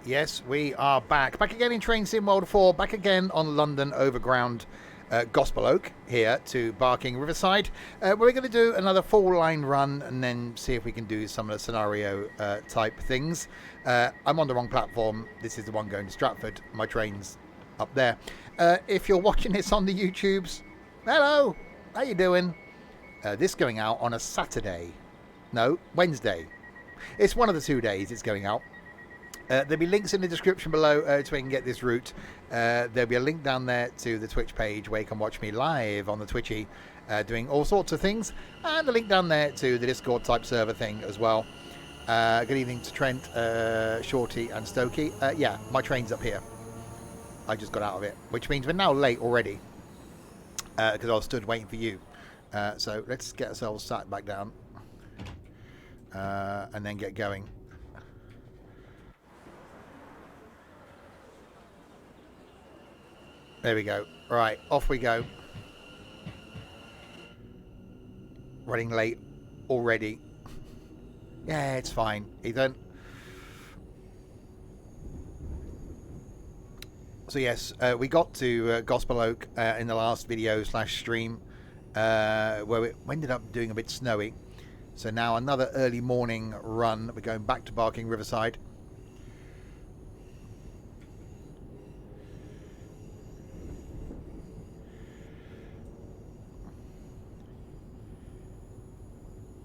Yes, we are back. Back again in Train Sim World 4. Back again on London Overground Gospel Oak here to Barking Riverside. We're going to do another full line run and then see if we can do some of the scenario type things. I'm on the wrong platform. This is the one going to Stratford. My train's up there. If you're watching this on the YouTubes, hello, how you doing? This going out on a Saturday. No, Wednesday. It's one of the 2 days it's going out. There'll be links in the description below to where you can get this route. There'll be a link down there to the Twitch page where you can watch me live on the Twitchy doing all sorts of things. And the link down there to the Discord type server thing as well. Good evening to Trent, Shorty and Stokey. Yeah, my train's up here. I just got out of it, which means we're now late already because I was stood waiting for you. So let's get ourselves sat back down and then get going. There we go. Right, off we go. Running late already. Yeah, it's fine, Ethan. So yes, we got to Gospel Oak in the last video / stream where we ended up doing a bit snowy. So now another early morning run. We're going back to Barking Riverside.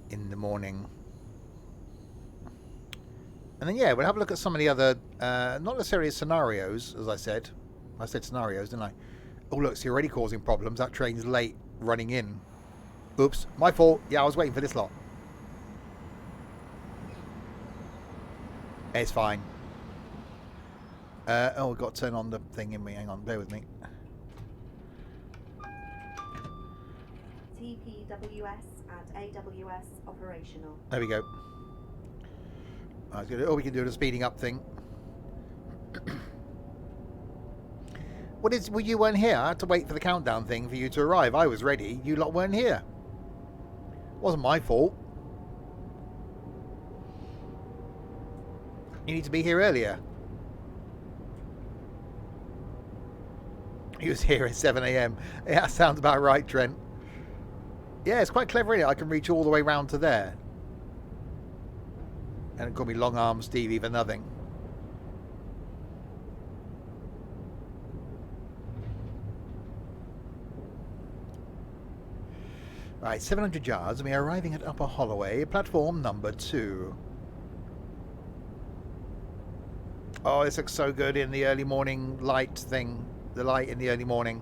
In the morning. And then yeah, we'll have a look at some of the other not necessarily scenarios, as I said scenarios, didn't I? Oh look, it's already causing problems. That train's late running in. Oops, my fault. Yeah, I was waiting for this lot. It's fine. Oh, we've got to turn on the thing in me. Hang on, bear with me. TPWS and AWS operational. There we go. Oh, we can do the speeding up thing. Well, you weren't here. I had to wait for the countdown thing for you to arrive. I was ready. You lot weren't here. Wasn't my fault. You need to be here earlier. He was here at 7 AM. Yeah, that sounds about right, Trent. Yeah, it's quite clever, isn't it? I can reach all the way round to there. And it called me Long Arm Stevie for nothing. Right, 700 yards, and we are arriving at Upper Holloway, platform number 2. Oh, this looks so good in the early morning light thing. The light in the early morning.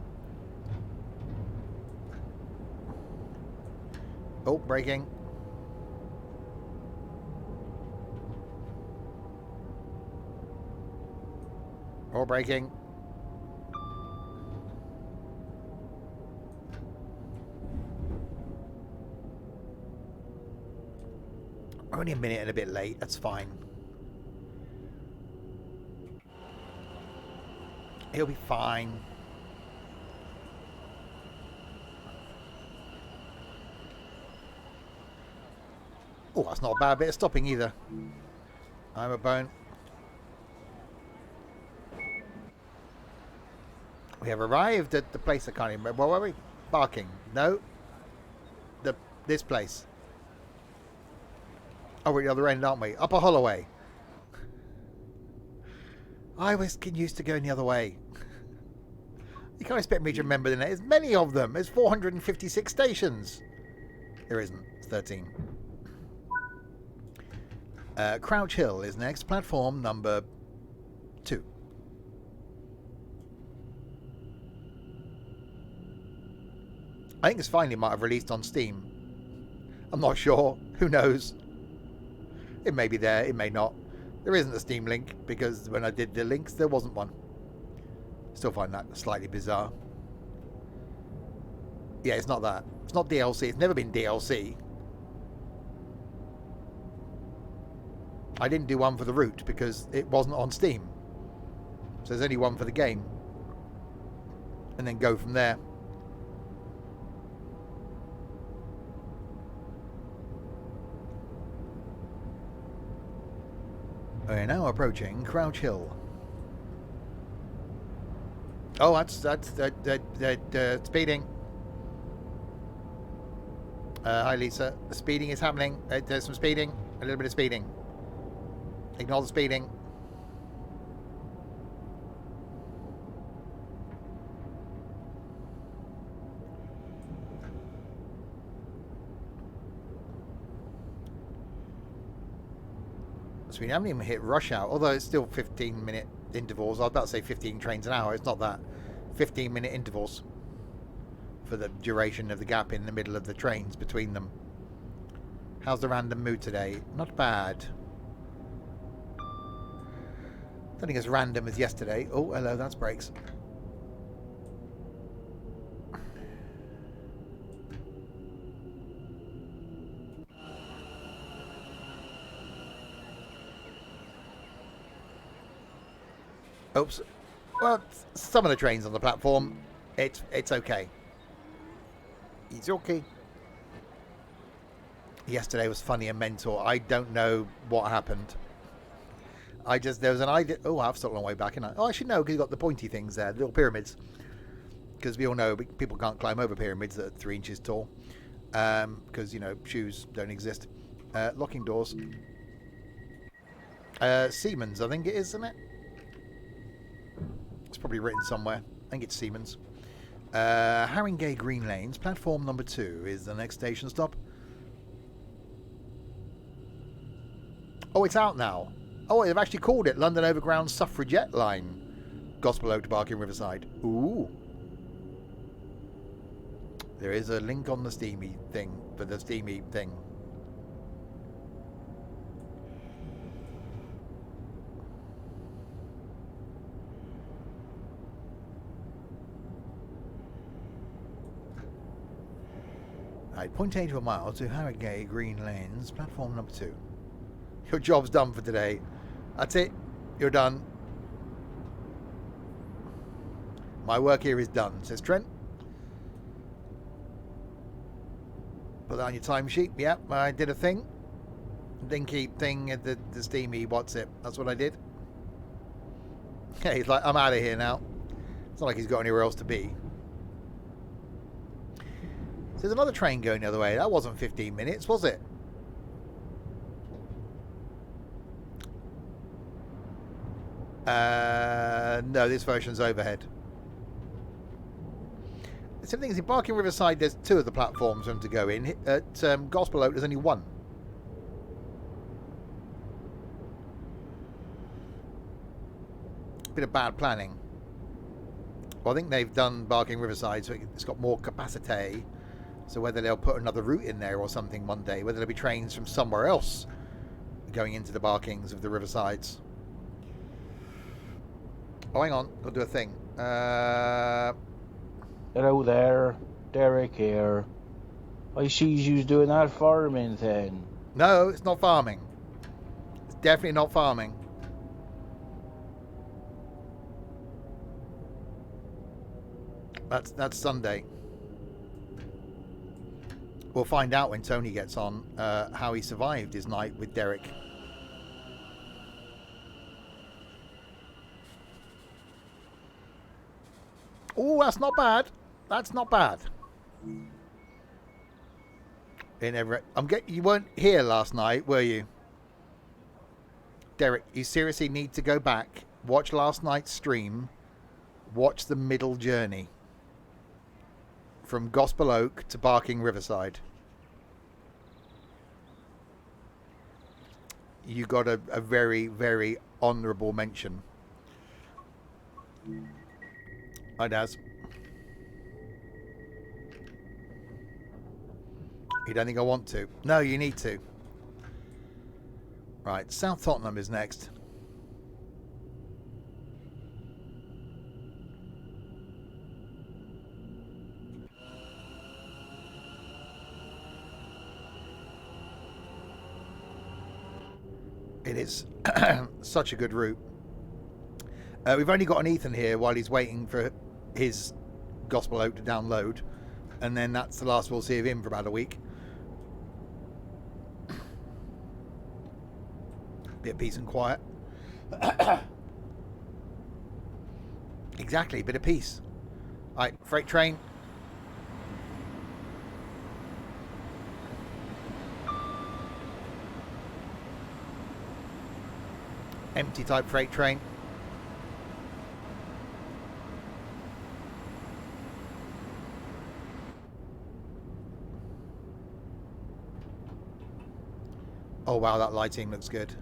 Oh, braking. Or braking. Only a minute and a bit late, that's fine. He'll be fine. Oh, that's not a bad bit of stopping either. I'm a bone. We have arrived at the place I can't even remember. Where were we? Barking. No. This place. Oh, we're at the other end, aren't we? Upper Holloway. I was getting used to going the other way. You can't expect me to remember the name. There's many of them. There's 456 stations. There isn't. It's 13. Crouch Hill is next. Platform number 2. I think this finally might have released on Steam. I'm not sure. Who knows? It may be there. It may not. There isn't a Steam link because when I did the links, there wasn't one. Still find that slightly bizarre. Yeah, it's not that. It's not DLC. It's never been DLC. I didn't do one for the route because it wasn't on Steam. So there's only one for the game. And then go from there. We're now approaching Crouch Hill. Oh, that's speeding. Hi, Lisa. The speeding is happening. There's some speeding. A little bit of speeding. Ignore the speeding. So we haven't even hit rush hour, although it's still 15-minute intervals. I was about to say 15 trains an hour. It's not that. 15-minute intervals for the duration of the gap in the middle of the trains between them. How's the random mood today? Not bad. Don't think as random as yesterday. Oh, hello, that's brakes. Oops. Well, some of the trains on the platform, it's okay. It's okay. Yesterday was funny and mental. I don't know what happened. There was an idea. Oh, I've stopped a long way back, and I should know because you've got the pointy things there, the little pyramids. Because we all know people can't climb over pyramids that are 3 inches tall. Because, shoes don't exist. Locking doors. Siemens, I think it is, isn't it? It's probably written somewhere. I think it's Siemens. Haringey Green Lanes, platform number 2 is the next station stop. Oh, it's out now. Oh, they've actually called it London Overground Suffragette Line. Gospel Oak to Barking Riverside. Ooh. There is a link on the Steamy thing, for the Steamy thing. Right, 0.8 of a mile to Harrogate Green Lanes, platform number 2. Your job's done for today. That's it. You're done. My work here is done, says Trent. Put that on your timesheet. Yep, I did a thing. Dinky thing at the Steamy, what's it? That's what I did. Yeah, he's like, I'm out of here now. It's not like he's got anywhere else to be. So there's another train going the other way. That wasn't 15 minutes, was it? No, this version's overhead. The same thing is in Barking Riverside, there's 2 of the platforms for them to go in. At Gospel Oak, there's only 1. Bit of bad planning. Well, I think they've done Barking Riverside, so it's got more capacity. So whether they'll put another route in there or something one day, whether there'll be trains from somewhere else going into the Barkings of the Riversides. Oh, hang on, I'll do a thing. Hello there, Derek here. I see you doing that farming thing. No, it's not farming. It's definitely not farming. That's Sunday. We'll find out when Tony gets on how he survived his night with Derek. Oh, that's not bad. That's not bad. You weren't here last night, were you? Derek, you seriously need to go back, watch last night's stream, watch the middle journey. From Gospel Oak to Barking Riverside. You got a very, very honourable mention. Hi, Daz. You don't think I want to? No, you need to. Right, South Tottenham is next. It is such a good route. We've only got an Ethan here while he's waiting for his Gospel Oak to download, and then that's the last we'll see of him for about a week. Bit of peace and quiet. Exactly, bit of peace. Right, freight train. Empty type freight train. Oh wow, that lighting looks good.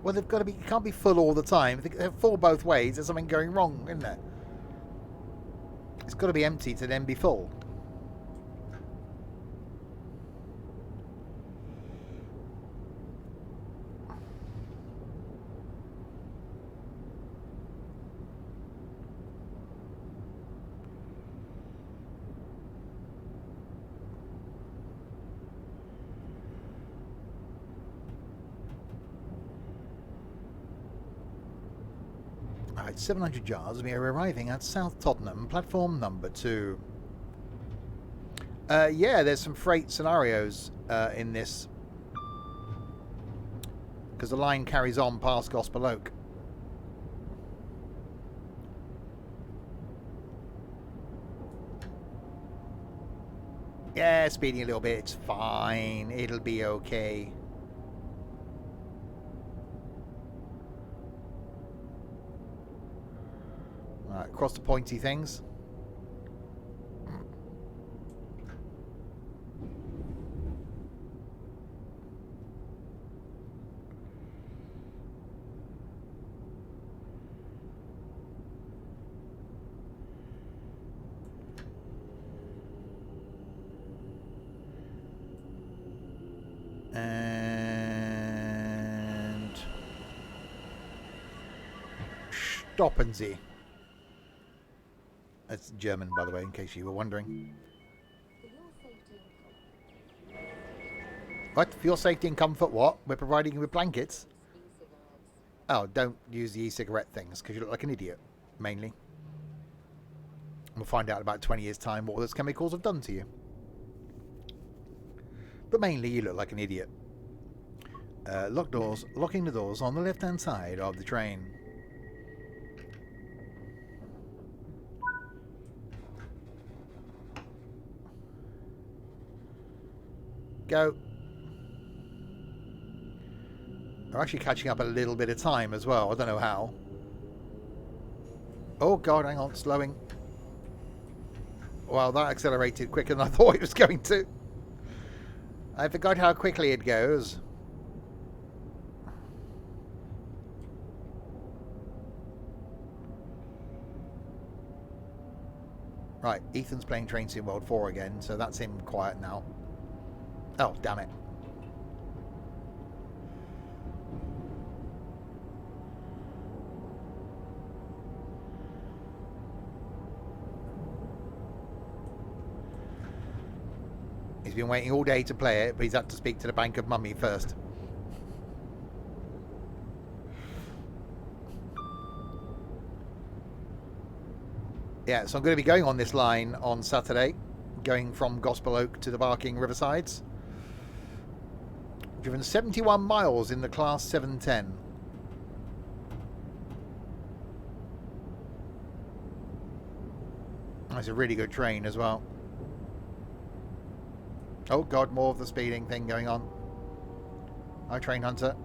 Well, they've got to be. It can't be full all the time. If they're full both ways, there's something going wrong, isn't there? It's got to be empty to then be full. Alright, 700 yards. We are arriving at South Tottenham, platform number 2. Yeah, there's some freight scenarios in this. Because the line carries on past Gospel Oak. Yeah, speeding a little bit. It's fine. It'll be okay. Alright, across the pointy things. And stoppen Sie. That's German, by the way, in case you were wondering. What? For your safety and comfort, what? We're providing you with blankets? Oh, don't use the e-cigarette things, because you look like an idiot, mainly. We'll find out in about 20 years' time what those chemicals have done to you. But mainly, you look like an idiot. Lock doors. Locking the doors on the left-hand side of the train. Go. We're actually catching up a little bit of time as well. I don't know how. Oh god, hang on, slowing. Well, that accelerated quicker than I thought it was going to. I forgot how quickly it goes. Right, Ethan's playing Train Sim World 4 again, so that's him quiet now. Oh, damn it. He's been waiting all day to play it, but he's had to speak to the Bank of Mummy first. Yeah, so I'm going to be going on this line on Saturday, going from Gospel Oak to the Barking Riversides. Driven 71 miles in the Class 710. That's a really good train as well. Oh god, more of the speeding thing going on. Hi, Train Hunter.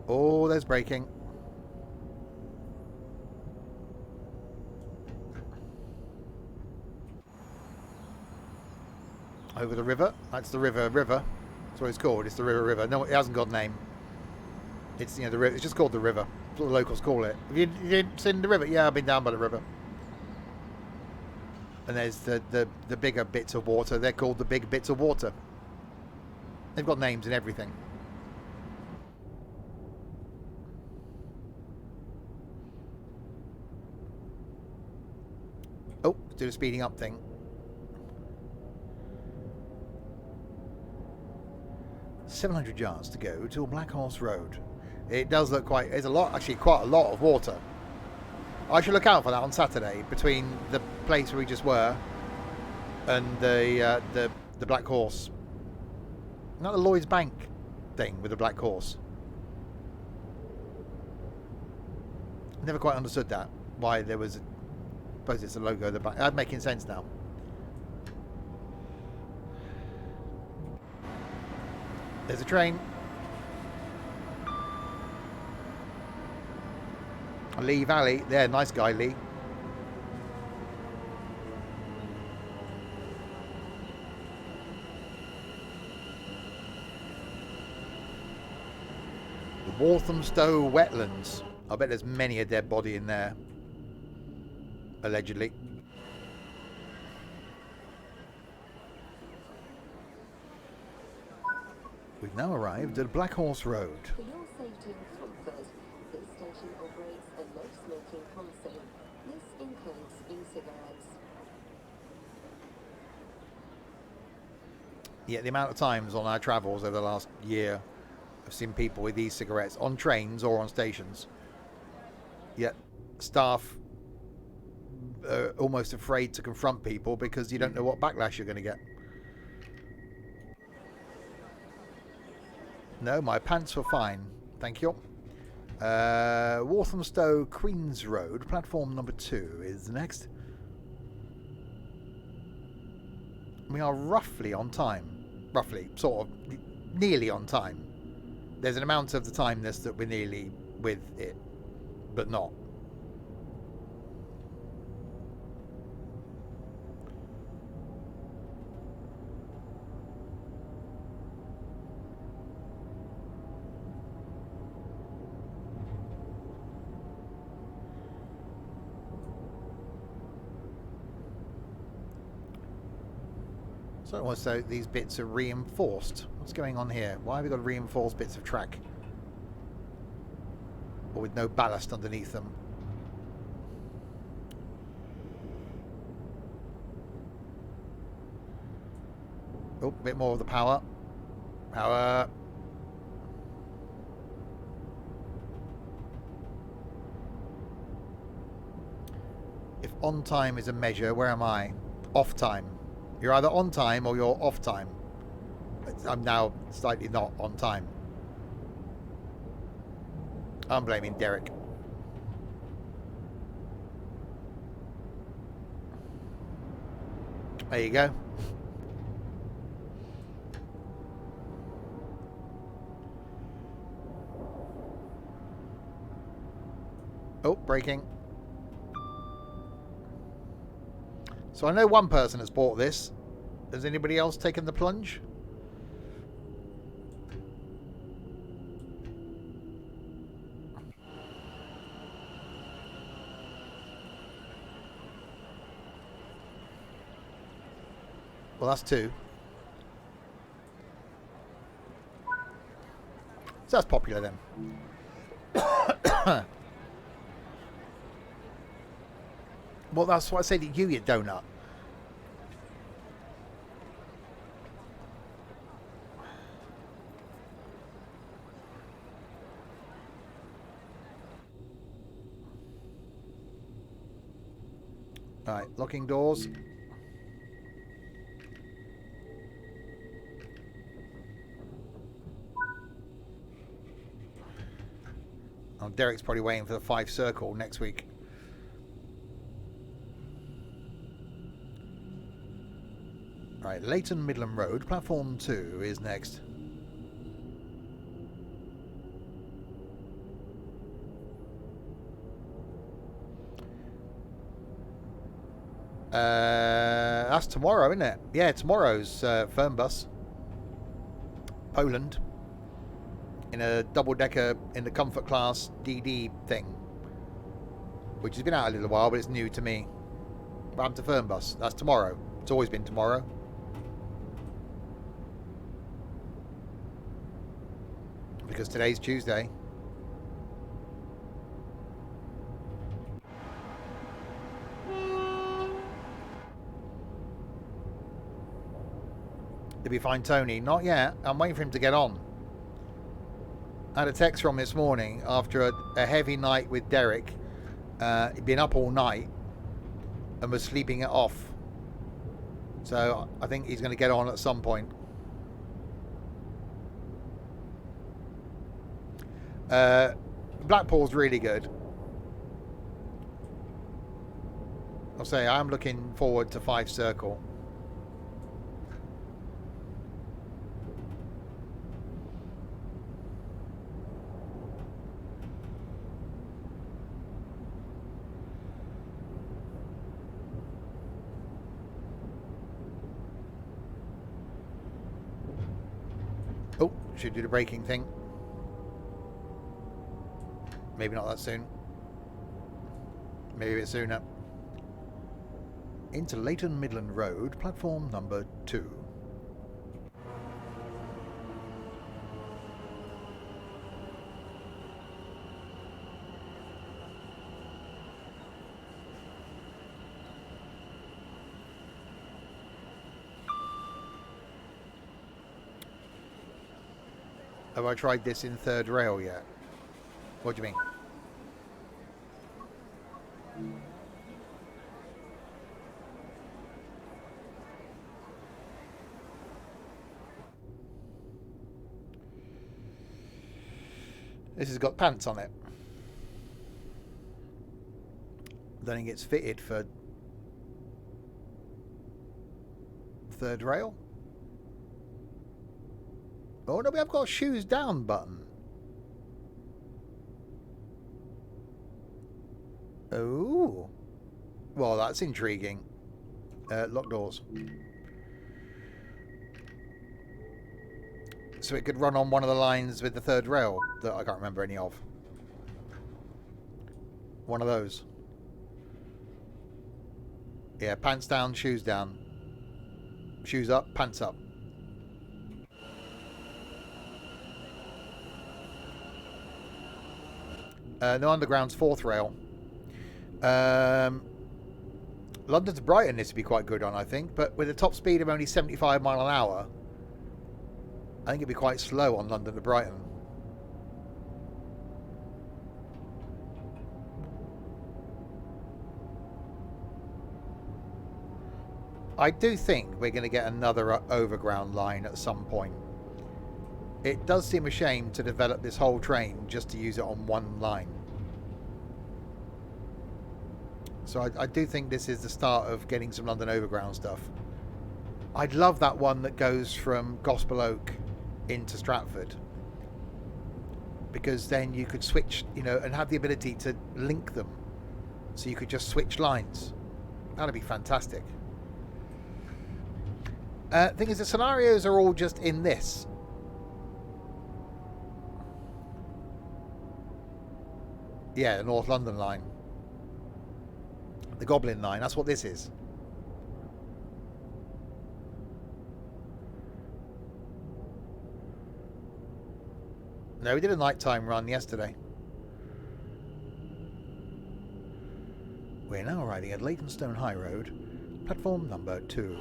Oh, there's braking. Over the river. That's the river. That's what it's called. It's the river. No, it hasn't got a name. It's, you know, the river. It's just called the river. That's what the locals call it. Have you didn't seen the river? Yeah, I've been down by the river. And there's the bigger bits of water. They're called the big bits of water. They've got names and everything. Oh, do the speeding up thing. $700 yards to go to Black Horse Road. It does look quite. There's a lot, actually, quite a lot of water. I should look out for that on Saturday between the place where we just were and the Black Horse. Not the Lloyd's Bank thing with the Black Horse. Never quite understood that. Why there was, I suppose it's a logo at the back. That's making sense now. There's a train. Lee Valley. There, nice guy, Lee. The Walthamstow wetlands. I bet there's many a dead body in there. Allegedly. We've now arrived at Black Horse Road. For your safety and comfort, this station operates a no smoking policy. This includes e-cigarettes. Yeah, the amount of times on our travels over the last year, I've seen people with e-cigarettes on trains or on stations. Yet staff are almost afraid to confront people because you don't know what backlash you're going to get. No, my pants were fine. Thank you. Walthamstow Queens Road, platform number 2 is next. We are roughly on time. Roughly, sort of, nearly on time. There's an amount of the timeness that we're nearly with it, but not. So also these bits are reinforced. What's going on here? Why have we got reinforced bits of track? Or with no ballast underneath them? Oh, a bit more of the power. Power. If on time is a measure, where am I? Off time. You're either on time or you're off time. I'm now slightly not on time. I'm blaming Derek. There you go. Oh, braking. So I know one person has bought this. Has anybody else taken the plunge? Well, that's 2. So that's popular then. Well, that's what I said to you, you donut. Right, locking doors. Oh, Derek's probably waiting for the 5 circle next week. Right, Leighton Midland Road, platform 2 is next. That's tomorrow, isn't it? Yeah, tomorrow's Fernbus. Poland. In a double-decker in the comfort class DD thing. Which has been out a little while, but it's new to me. What happened to Fernbus? That's tomorrow. It's always been tomorrow. Because today's Tuesday. Did we find Tony? Not yet. I'm waiting for him to get on. I had a text from this morning after a heavy night with Derek He'd been up all night and was sleeping it off. So I think he's going to get on at some point. Blackpool's really good. I'll say I'm looking forward to 5 Circle. Oh, should do the braking thing. Maybe not that soon. Maybe a bit sooner. Into Leighton Midland Road, platform number 2. Have I tried this in third rail yet? What do you mean? This has got pants on it. Don't think it's fitted for third rail. Oh no, I've got a shoes down button. Oh. Well, that's intriguing. Lock doors. So it could run on one of the lines with the third rail that I can't remember any of. One of those. Yeah, pants down, shoes down. Shoes up, pants up. No Underground's fourth rail. London to Brighton needs to be quite good on, I think, but with a top speed of only 75 mile an hour, I think it'd be quite slow on London to Brighton. I do think we're going to get another Overground line at some point. It does seem a shame to develop this whole train just to use it on one line. So I do think this is the start of getting some London Overground stuff. I'd love that one that goes from Gospel Oak into Stratford, because then you could switch, you know, and have the ability to link them, so you could just switch lines. That'd be fantastic. Thing is, the scenarios are all just in this. Yeah, the North London line. The Goblin line, that's what this is. No, we did a nighttime run yesterday. We're now arriving at Leytonstone High Road, platform number 2.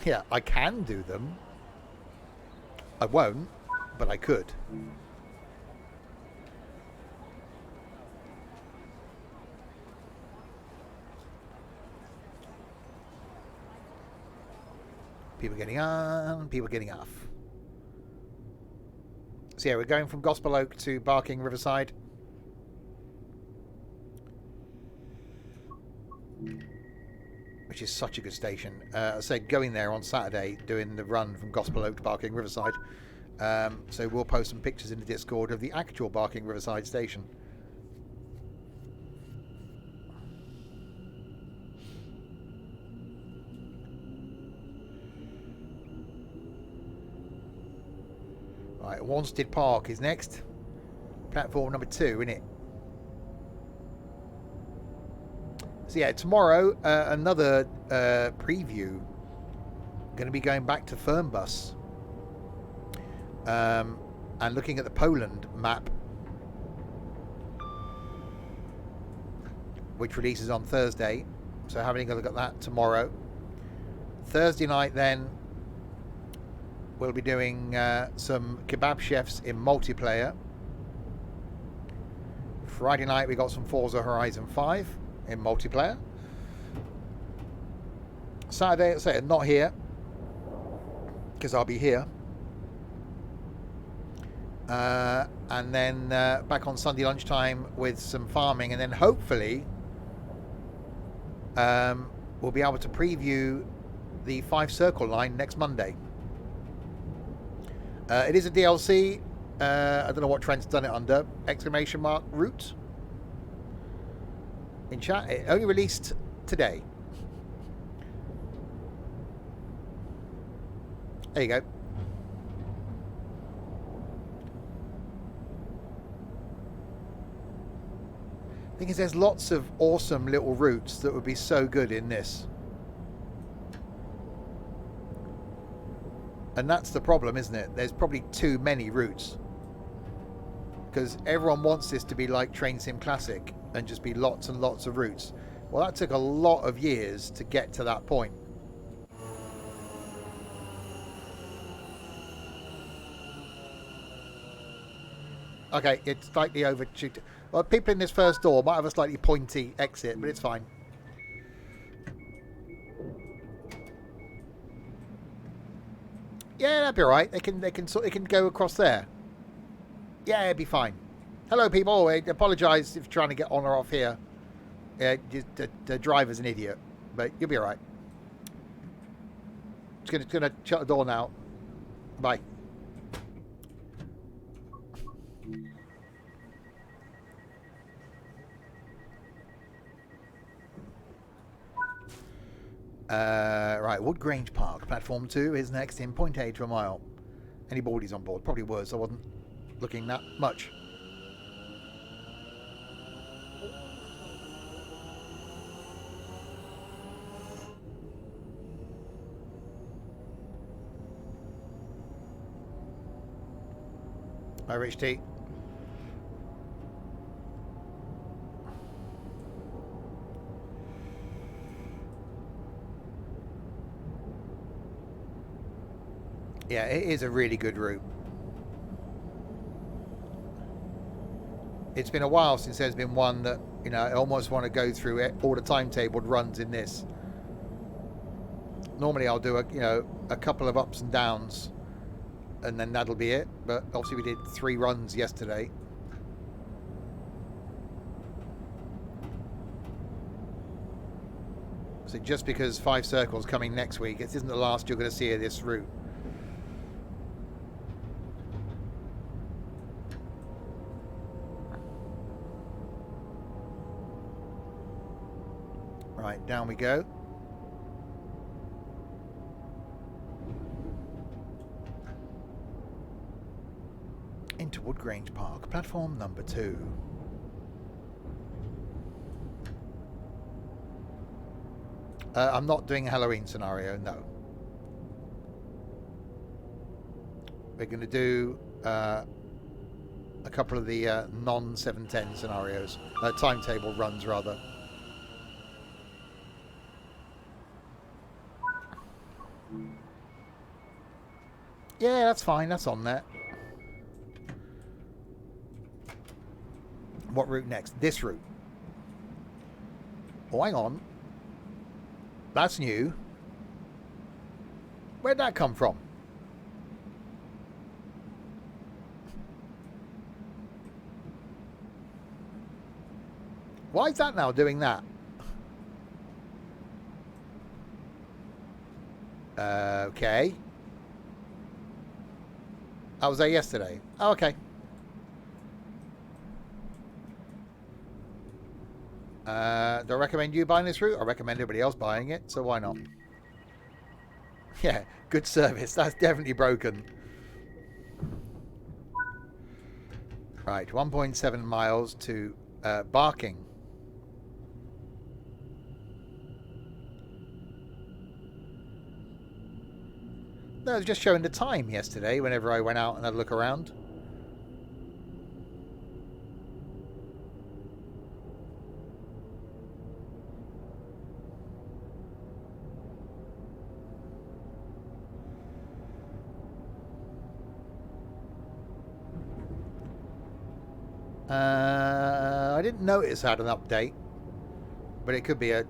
Yeah, I can do them. I won't, but I could. People getting on, people getting off. So yeah, we're going from Gospel Oak to Barking Riverside. Which is such a good station. I said going there on Saturday, doing the run from Gospel Oak to Barking Riverside. So we'll post some pictures in the Discord of the actual Barking Riverside station. Right, Wanstead Park is next. Platform number 2, isn't it? So yeah, tomorrow, another preview. Going to be going back to Fernbus. And looking at the Poland map, which releases on Thursday. So having a look at that tomorrow. Thursday night then we'll be doing some kebab chefs in multiplayer. Friday night we got some Forza Horizon 5 in multiplayer. Saturday, say not here because I'll be here. And then back on Sunday lunchtime with some farming, and then hopefully we'll be able to preview the 5 Circle line next Monday. It is a DLC. I don't know what Trent's done it under. Exclamation mark route. In chat, it only released today. There you go. Thing is, there's lots of awesome little routes that would be so good in this. And that's the problem, isn't it? There's probably too many routes. Because everyone wants this to be like Train Sim Classic and just be lots and lots of routes. Well, that took a lot of years to get to that point. Okay, it's slightly overshoot. Well, people in this first door might have a slightly pointy exit, but it's fine. Yeah, that'd be alright. They can go across there. Yeah, it'd be fine. Hello, people. I apologise if you're trying to get on or off here. Yeah, the driver's an idiot, but you'll be alright. Just gonna shut the door now. Bye. Right, Wood Grange Park, platform 2 is next in 0.8 to a mile. Any boardies on board? Probably was. I wasn't looking that much. Hi, Rich T. Yeah, it is a really good route. It's been a while since there's been one that, you know, I almost want to go through it, all the timetabled runs in this. Normally I'll do a couple of ups and downs and then that'll be it. But obviously we did 3 runs yesterday. So just because 5 Circles coming next week, it isn't the last you're going to see of this route. Right, down we go. Into Wood Grange Park, platform number 2. I'm not doing a Halloween scenario, no. We're going to do a couple of the non-710 scenarios, timetable runs rather. Yeah, that's fine, that's on there. What route next? This route. Oh, hang on. That's new. Where'd that come from? Why is that now doing that? Okay. I was there yesterday. Oh, okay. Do I recommend you buying this route? I recommend everybody else buying it, so why not? Yeah, good service. That's definitely broken. Right, 1.7 miles to Barking. No, I was just showing the time yesterday whenever I went out and had a look around. I didn't notice I had an update, but it could be a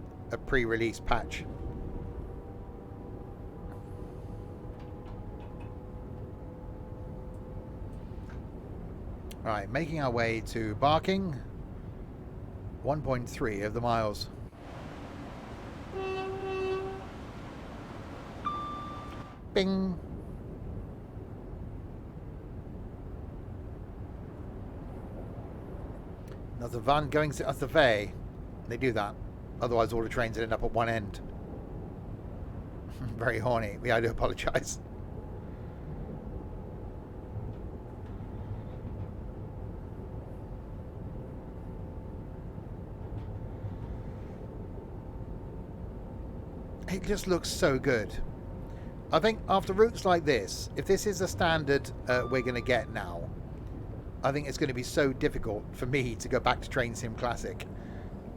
pre-release patch. Right, making our way to Barking. 1.3 of the miles. Bing. There's a van going to the way. They do that. Otherwise all the trains end up at one end. Very horny. I do apologise. It just looks so good. I think after routes like this, if this is a standard we're going to get now, I think it's going to be so difficult for me to go back to Train Sim Classic.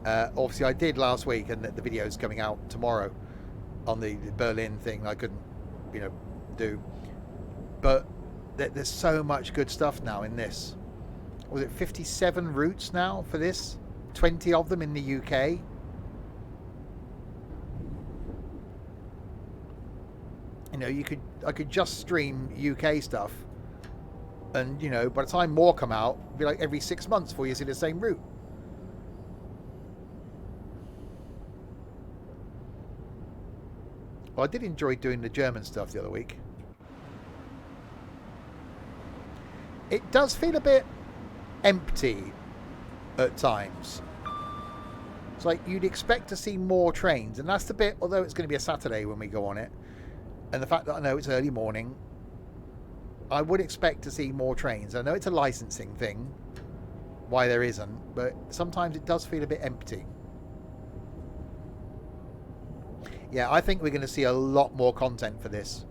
Obviously I did last week, and the video's coming out tomorrow on the Berlin thing I couldn't, do. But there's so much good stuff now in this. Was it 57 routes now for this? 20 of them in the UK. I could just stream UK stuff, and by the time more come out, it'll be like every 6 months before you see the same route. Well, I did enjoy doing the German stuff the other week. It does feel a bit empty at times. It's like you'd expect to see more trains, and that's the bit, although it's going to be a Saturday when we go on it, and the fact that I know it's early morning, I would expect to see more trains. I know it's a licensing thing, why there isn't, but sometimes it does feel a bit empty. Yeah, I think we're going to see a lot more content for this.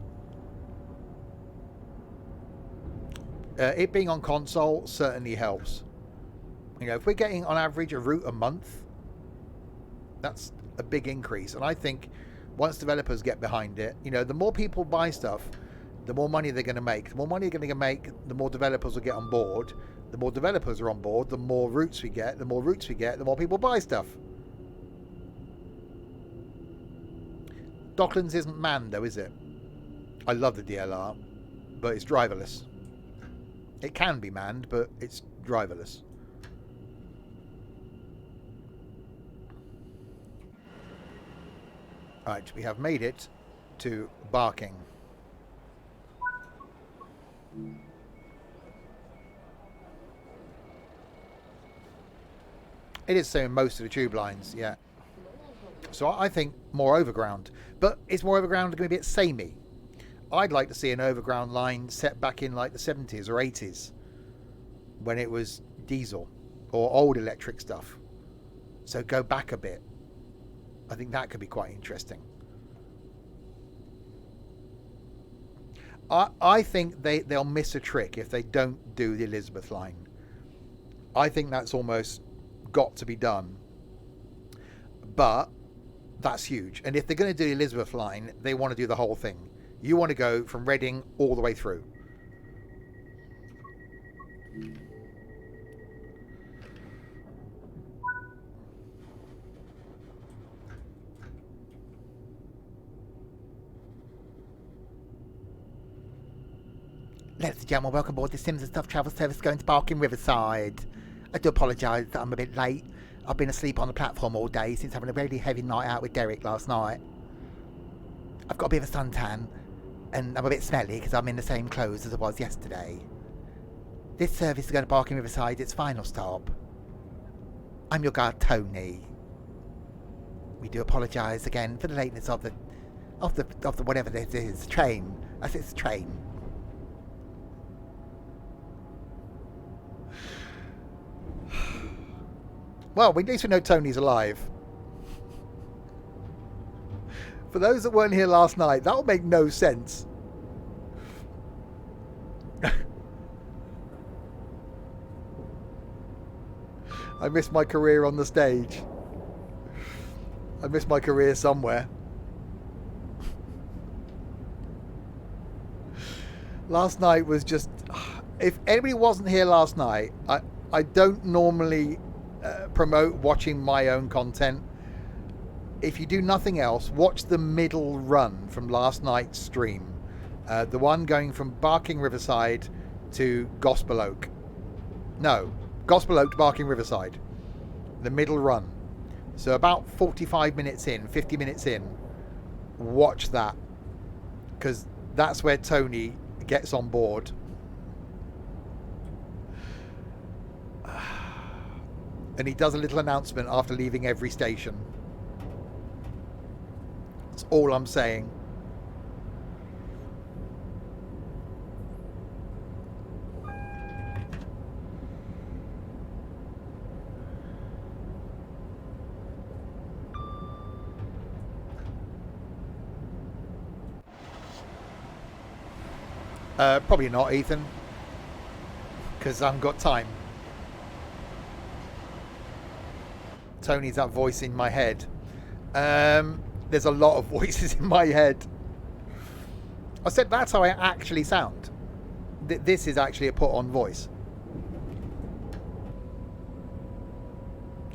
It being on console certainly helps. If we're getting on average a route a month, that's a big increase. And I think once developers get behind it, the more people buy stuff, the more money they're going to make. The more money they're going to make, the more developers will get on board. The more developers are on board, the more routes we get. The more routes we get, the more people buy stuff. Docklands isn't manned though, is it? I love the DLR, but it's driverless. It can be manned, but it's driverless. Right, we have made it to Barking. It is so in most of the tube lines, yeah. So I think more overground. But is more overground going to be a bit samey? I'd like to see an overground line set back in like the 70s or 80s, when it was diesel or old electric stuff. So go back a bit. I think that could be quite interesting. I think they'll miss a trick if they don't do the Elizabeth line. I think that's almost got to be done. But that's huge. And if they're going to do the Elizabeth line, they want to do the whole thing. You want to go from Reading all the way through. Ladies and gentlemen, welcome aboard the Sims and Stuff travel service going to Barking Riverside. I do apologise that I'm a bit late. I've been asleep on the platform all day since having a really heavy night out with Derek last night. I've got a bit of a suntan, and I'm a bit smelly because I'm in the same clothes as I was yesterday. This service is going to Barking Riverside, its final stop. I'm your guard, Tony. We do apologise again for the lateness of the whatever this is, train. As it's train. Well, at least we know Tony's alive. For those that weren't here last night, that will make no sense. I missed my career on the stage. I missed my career somewhere. Last night was just... If anybody wasn't here last night, I don't normally promote watching my own content. If you do nothing else, watch the middle run from last night's stream. The one going from Barking Riverside to Gospel Oak. No, Gospel Oak to Barking Riverside. The middle run. So about 45 minutes in, 50 minutes in, watch that. Because that's where Tony gets on board. And he does a little announcement after leaving every station. That's all I'm saying. Probably not, Ethan. Because I haven't got time. Tony's that voice in my head. There's a lot of voices in my head. I said that's how I actually sound. This is actually a put-on voice.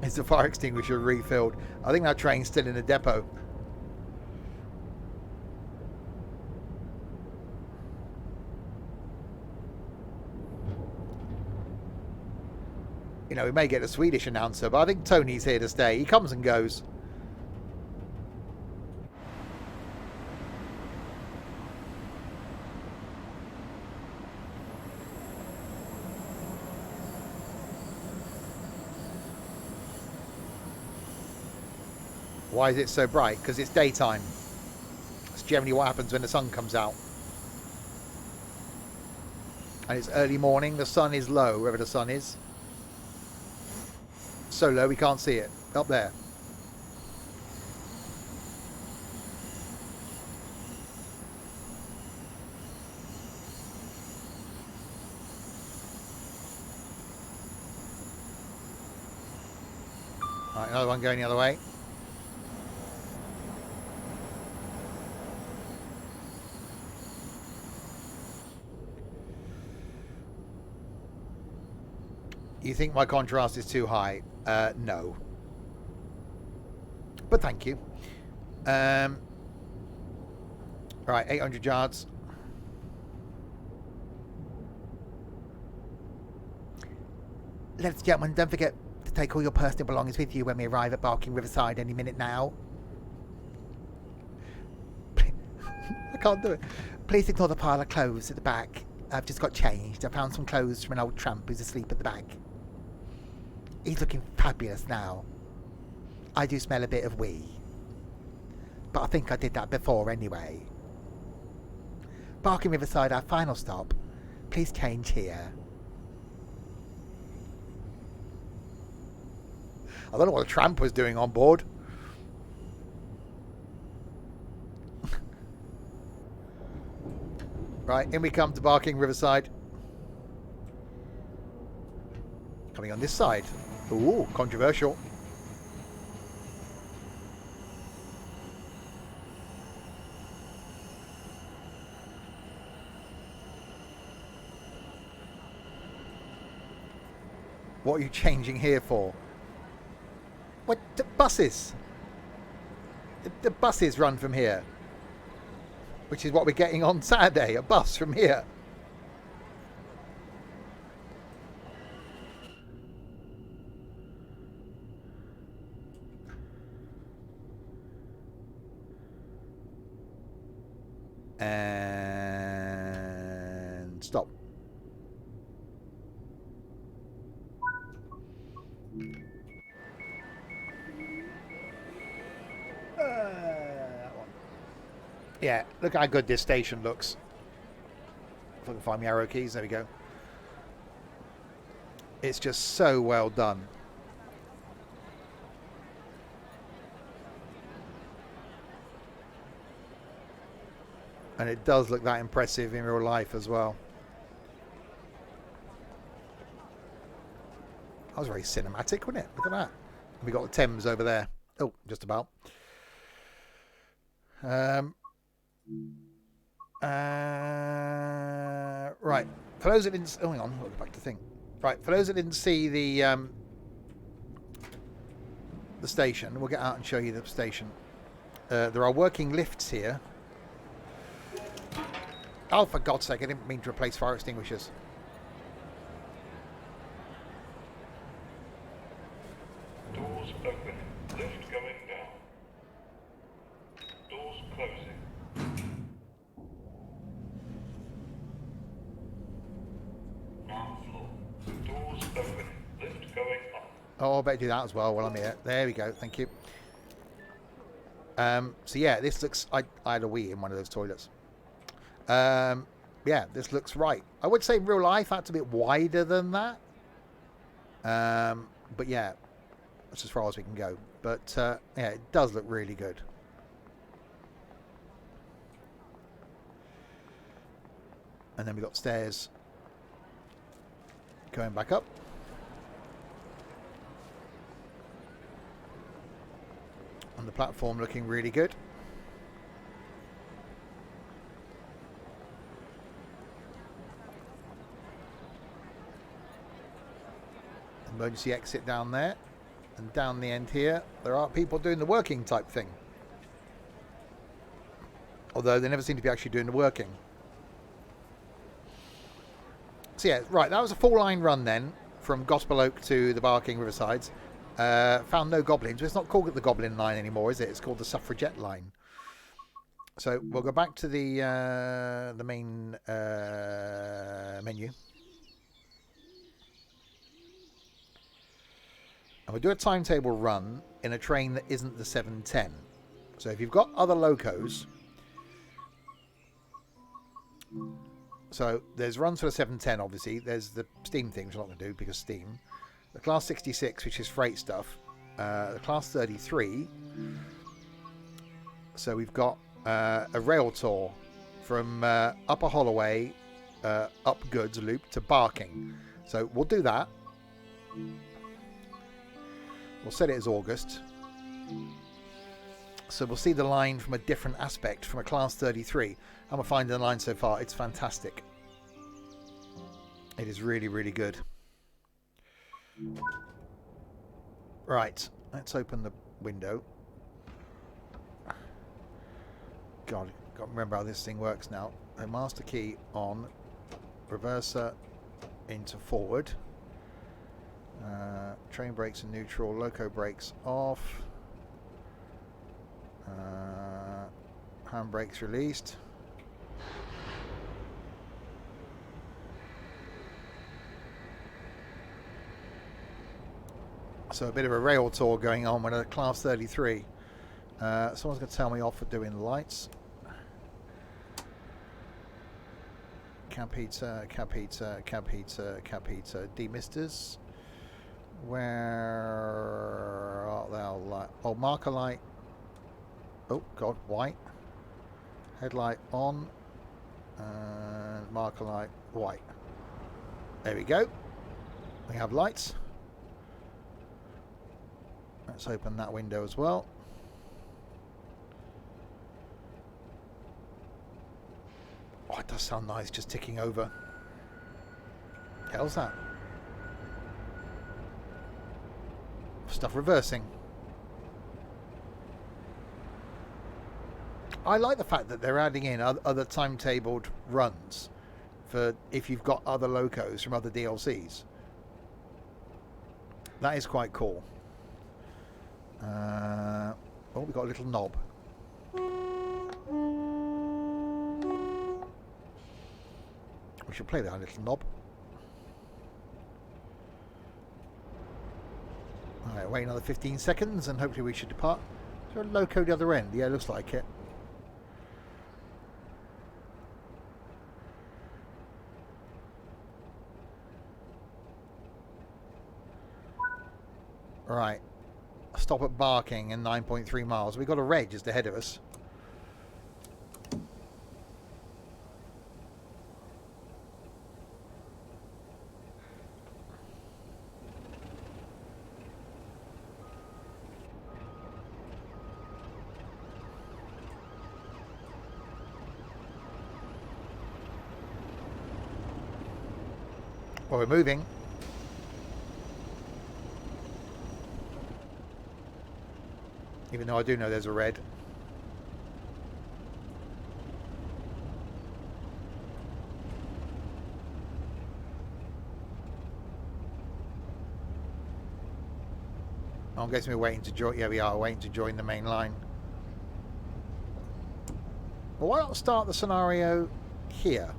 Is the fire extinguisher refilled? I think that train's still in the depot. You know, we may get a Swedish announcer, but I think Tony's here to stay. He comes and goes. Why is it so bright? Because it's daytime. That's generally what happens when the sun comes out. And it's early morning. The sun is low, wherever the sun is. So low we can't see it. Up there. Alright, another one going the other way. You think my contrast is too high? No. But thank you. Right, 800 yards. Ladies and gentlemen, don't forget to take all your personal belongings with you when we arrive at Barking Riverside any minute now. I can't do it. Please ignore the pile of clothes at the back. I've just got changed. I found some clothes from an old tramp who's asleep at the back. He's looking fabulous now. I do smell a bit of wee. But I think I did that before anyway. Barking Riverside, our final stop. Please change here. I don't know what the tramp was doing on board. Right, in we come to Barking Riverside. Coming on this side. Ooh, controversial. What are you changing here for? What? The buses? The buses run from here. Which is what we're getting on Saturday, a bus from here. And stop. That one. Yeah, look how good this station looks. If I can find my arrow keys, there we go. It's just so well done. And it does look that impressive in real life as well. That was very cinematic, wasn't it? Look at that. We got the Thames over there. Oh, just about. Right. For those that didn't... Oh, hang on. I'll go back to the thing. Right, for those that didn't see the station, we'll get out and show you the station. There are working lifts here. Oh, for God's sake, I didn't mean to replace fire extinguishers. Doors open. Lift going down. Doors closing. Ground floor. Doors open. Lift going up. Oh, I better do that as well while I'm here. There we go. Thank you. So yeah, this looks... I had a wee in one of those toilets. Yeah, this looks right. I would say in real life that's a bit wider than that. But yeah, that's as far as we can go. But yeah, it does look really good. And then we've got stairs going back up. And the platform looking really good. Emergency exit down there. And down the end here, there are people doing the working type thing. Although they never seem to be actually doing the working. So yeah, right, that was a full line run then, from Gospel Oak to the Barking Riversides. Found no goblins. It's not called the Goblin line anymore, is it? It's called the Suffragette line. So we'll go back to the main menu. And we'll do a timetable run in a train that isn't the 710. So if you've got other locos... So there's runs for the 710, obviously. There's the steam thing, which I'm not going to do because steam. The Class 66, which is freight stuff. The Class 33. So we've got a rail tour from Upper Holloway, up Goods Loop to Barking. So we'll do that. We'll set it as August. So we'll see the line from a different aspect, from a Class 33. And we're finding the line so far. It's fantastic. It is really, really good. Right. Let's open the window. God, got to remember how this thing works now. A master key on. Reverser into forward. Train brakes in neutral. Loco brakes off. Hand brakes released. So a bit of a rail tour going on with a Class 33. Someone's going to tell me off for doing the lights. Cab heater, cab heater, cab heater, cab heater, demisters. Where are they? Oh, marker light. Oh God, white. Headlight on. And marker light white. There we go. We have lights. Let's open that window as well. Oh, it does sound nice just ticking over. The hell's that? Stuff reversing. I like the fact that they're adding in other timetabled runs for if you've got other locos from other DLCs. That is quite cool. Oh, we've got a little knob. We should play that little knob. Alright, wait another 15 seconds and hopefully we should depart. Is there a loco the other end? Yeah, looks like it. Right. Stop at Barking in 9.3 miles. We've got a reg just ahead of us. Well, we're moving. Even though I do know there's a red. I'm guessing we're waiting to join. Yeah, we are waiting to join the main line. Well, why not start the scenario here?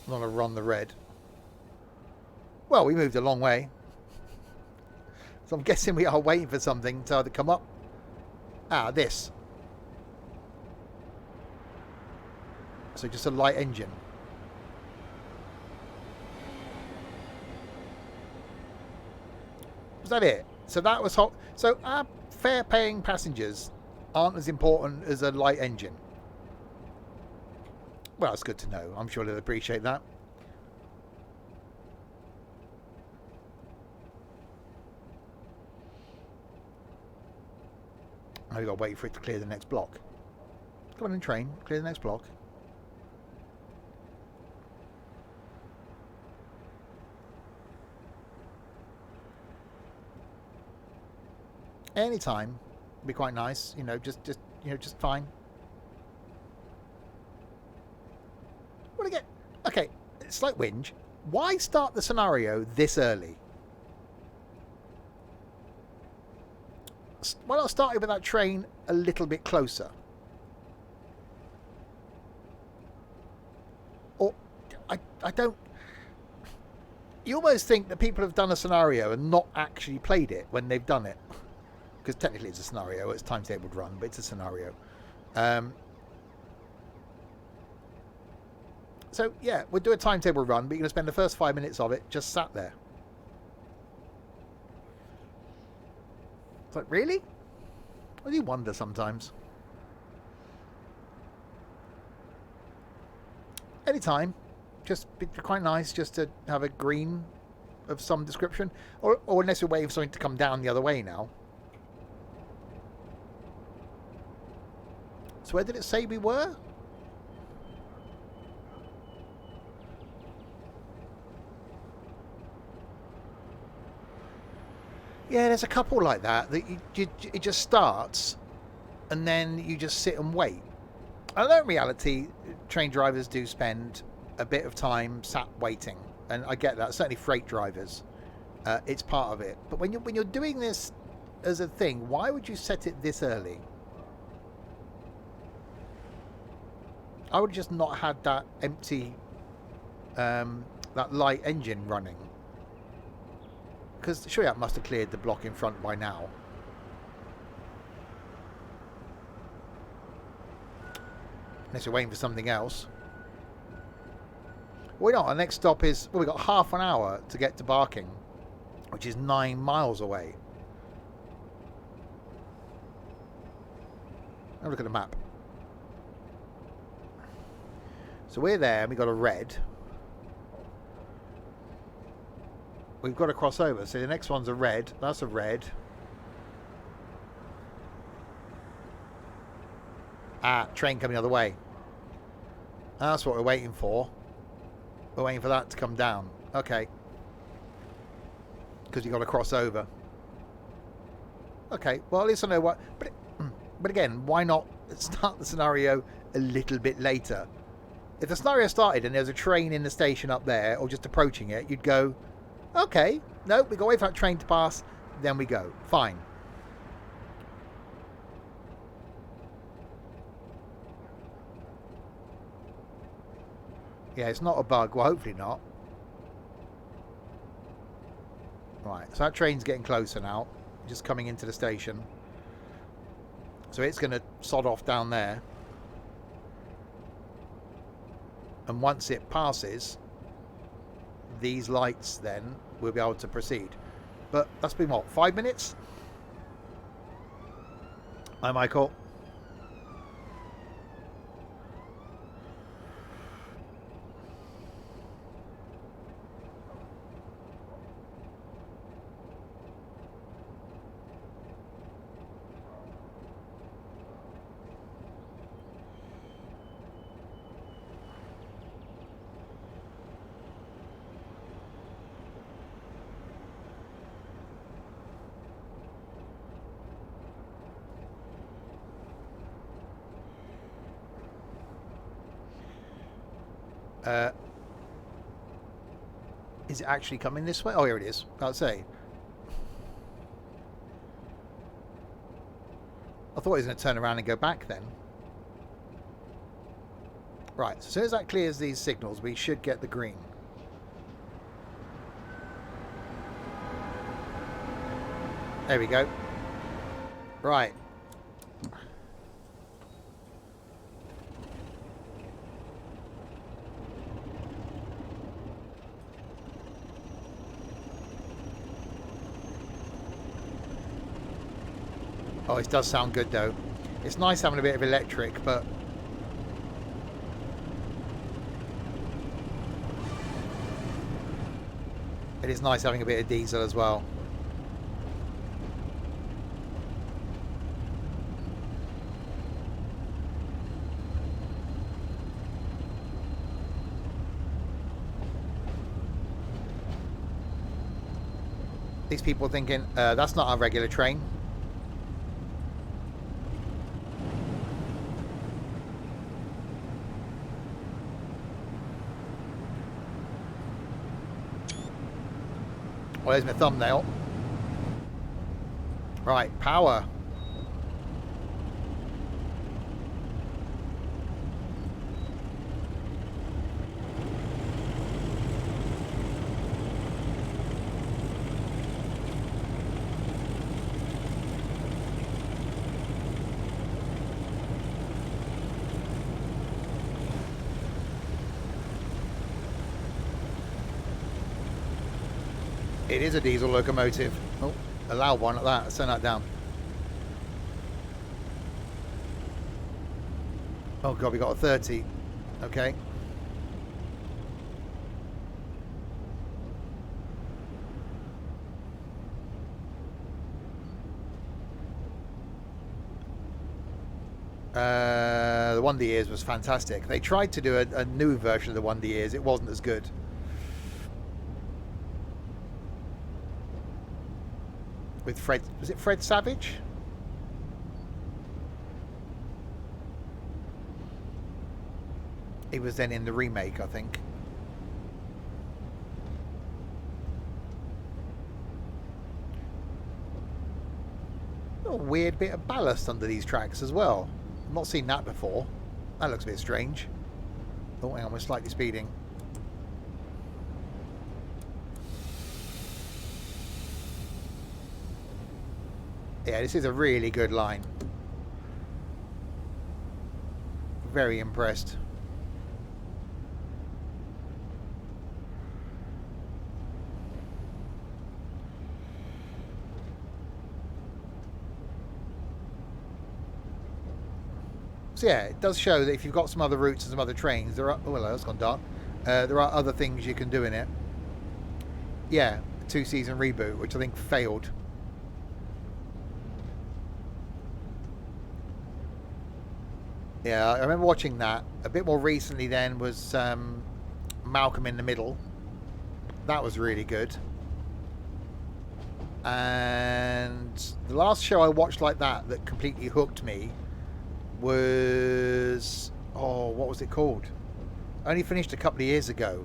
I'm gonna run the red. Well, we moved a long way. So I'm guessing we are waiting for something to either come up. Ah, this. So just a light engine. Was that it? So that was hot. So our fare-paying passengers aren't as important as a light engine. Well, it's good to know. I'm sure they'll appreciate that. Now we've got to wait for it to clear the next block. Come on in, train. Clear the next block. Anytime would be quite nice. You know, just fine. What again? Okay, slight whinge. Why start the scenario this early? Why not start with that train a little bit closer? Or I don't. You almost think that people have done a scenario and not actually played it when they've done it, because technically it's a scenario. It's timetabled run, but it's a scenario. So yeah, we'll do a timetable run, but you're going to spend the first 5 minutes of it just sat there. It's like, really? I do wonder sometimes. Anytime. Just be quite nice just to have a green of some description. Or unless you're waiting for something to come down the other way now. So where did it say we were? Yeah, there's a couple like that it just starts and then you just sit and wait. I know in reality train drivers do spend a bit of time sat waiting, and I get that. Certainly freight drivers, it's part of it. But when you're doing this as a thing, why would you set it this early? I would have just not had that empty, that light engine running. Because surely that must have cleared the block in front by now. Unless you're waiting for something else. Well, not. Our next stop is... Well, we've got half an hour to get to Barking, which is 9 miles away. Have a look at the map. So we're there and we've got a red. We've got to cross over. So the next one's a red. That's a red. Ah, train coming the other way. That's what we're waiting for. We're waiting for that to come down. Okay. Because you've got to cross over. Okay, well at least I know what... But again, why not start the scenario a little bit later? If the scenario started and there's a train in the station up there, or just approaching it, you'd go... Okay, no, we got to wait for that train to pass, then we go. Fine. Yeah, it's not a bug. Well, hopefully not. Right, so that train's getting closer now. Just coming into the station. So it's going to sod off down there. And once it passes... these lights, then we'll be able to proceed. But that's been what, 5 minutes? Hi, Michael. Is it actually coming this way? Oh, here it is. I'll say. I thought he was going to turn around and go back then. Right, so as soon as that clears these signals, we should get the green. There we go. Right. Oh, it does sound good though. It's nice having a bit of electric, but it is nice having a bit of diesel as well. These people thinking, that's not our regular train. Well, there's my thumbnail. Right, power. It is a diesel locomotive. Oh, a loud one at that. Let's turn that down. Oh god, we got a 30. Okay. The Wonder Years was fantastic. They tried to do a new version of the Wonder Years. It wasn't as good. With Fred, was it Fred Savage? He was then in the remake, I think. A weird bit of ballast under these tracks as well. I've not seen that before. That looks a bit strange. Oh, hang on, we're slightly speeding. Yeah, this is a really good line. Very impressed. So yeah, it does show that if you've got some other routes and some other trains, there are... Oh, hello, it's gone dark. There are other things you can do in it. Yeah, a 2-season reboot, which I think failed. Yeah, I remember watching that. A bit more recently then was Malcolm in the Middle. That was really good. And the last show I watched like that completely hooked me was... Oh, what was it called? I only finished a couple of years ago.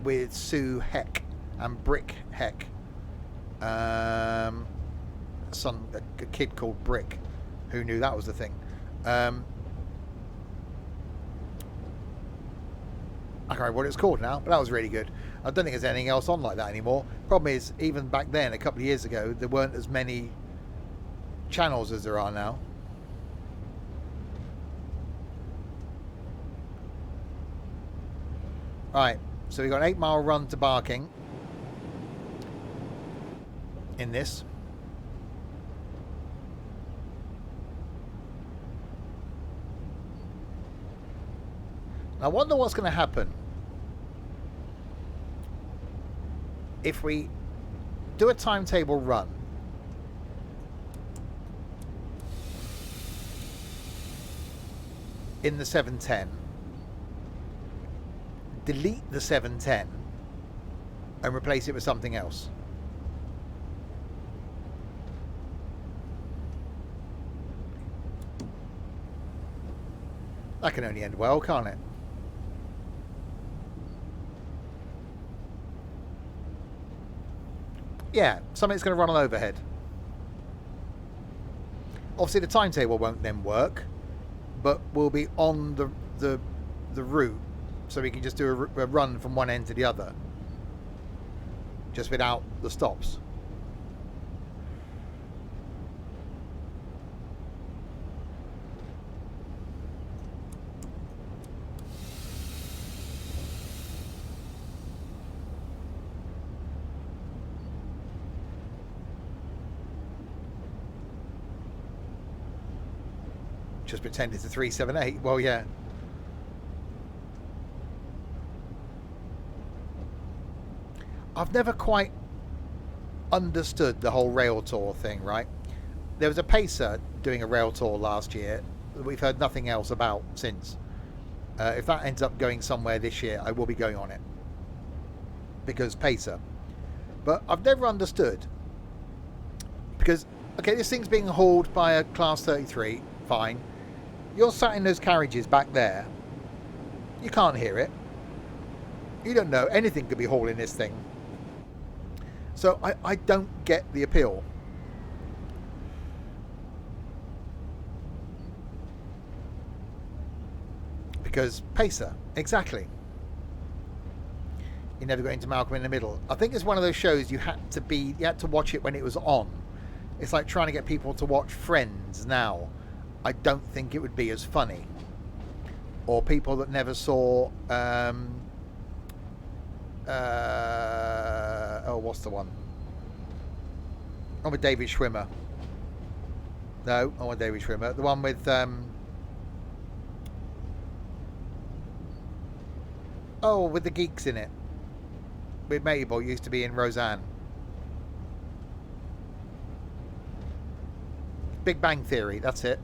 With Sue Heck and Brick Heck. A kid called Brick. Who knew that was the thing? I can't remember what it's called now, but that was really good. I don't think there's anything else on like that anymore. Problem is, even back then, a couple of years ago, there weren't as many channels as there are now. Right, so we've got an 8-mile run to Barking in this. I wonder what's going to happen if we do a timetable run in the 710, delete the 710 and replace it with something else. That can only end well, can't it? Yeah, something's going to run on overhead. Obviously, the timetable won't then work, but we'll be on the route, so we can just do a run from one end to the other, just without the stops. Just pretend it's a 378. Well, yeah. I've never quite understood the whole rail tour thing, right? There was a pacer doing a rail tour last year that we've heard nothing else about since. If that ends up going somewhere this year, I will be going on it. Because pacer. But I've never understood. Because, okay, this thing's being hauled by a Class 33, fine. You're sat in those carriages back there. You can't hear it. You don't know. Anything could be hauling this thing. So I don't get the appeal. Because pacer, exactly. You never got into Malcolm in the Middle. I think it's one of those shows you had to watch it when it was on. It's like trying to get people to watch Friends now. I don't think it would be as funny. Or people that never saw what's the one? Oh, with David Schwimmer. No, I want David Schwimmer. The one with with the geeks in it. With Mabel used to be in Roseanne. Big Bang Theory, that's it.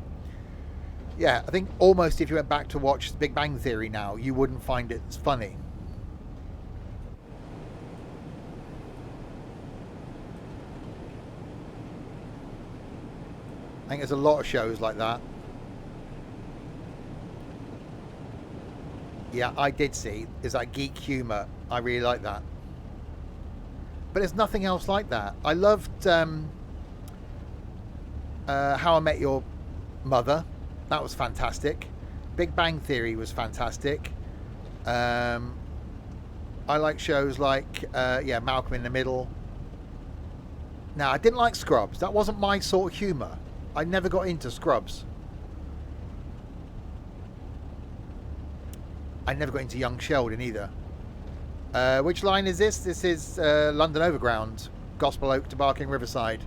Yeah, I think almost if you went back to watch Big Bang Theory now, you wouldn't find it as funny. I think there's a lot of shows like that. Yeah, I did see. Is that geek humour? I really like that. But there's nothing else like that. I loved How I Met Your Mother. That was fantastic. Big Bang Theory was fantastic. I like shows like Malcolm in the Middle. Now, I didn't like Scrubs. That wasn't my sort of humour. I never got into Scrubs. I never got into Young Sheldon either. Which line is this? This is London Overground, Gospel Oak to Barking Riverside,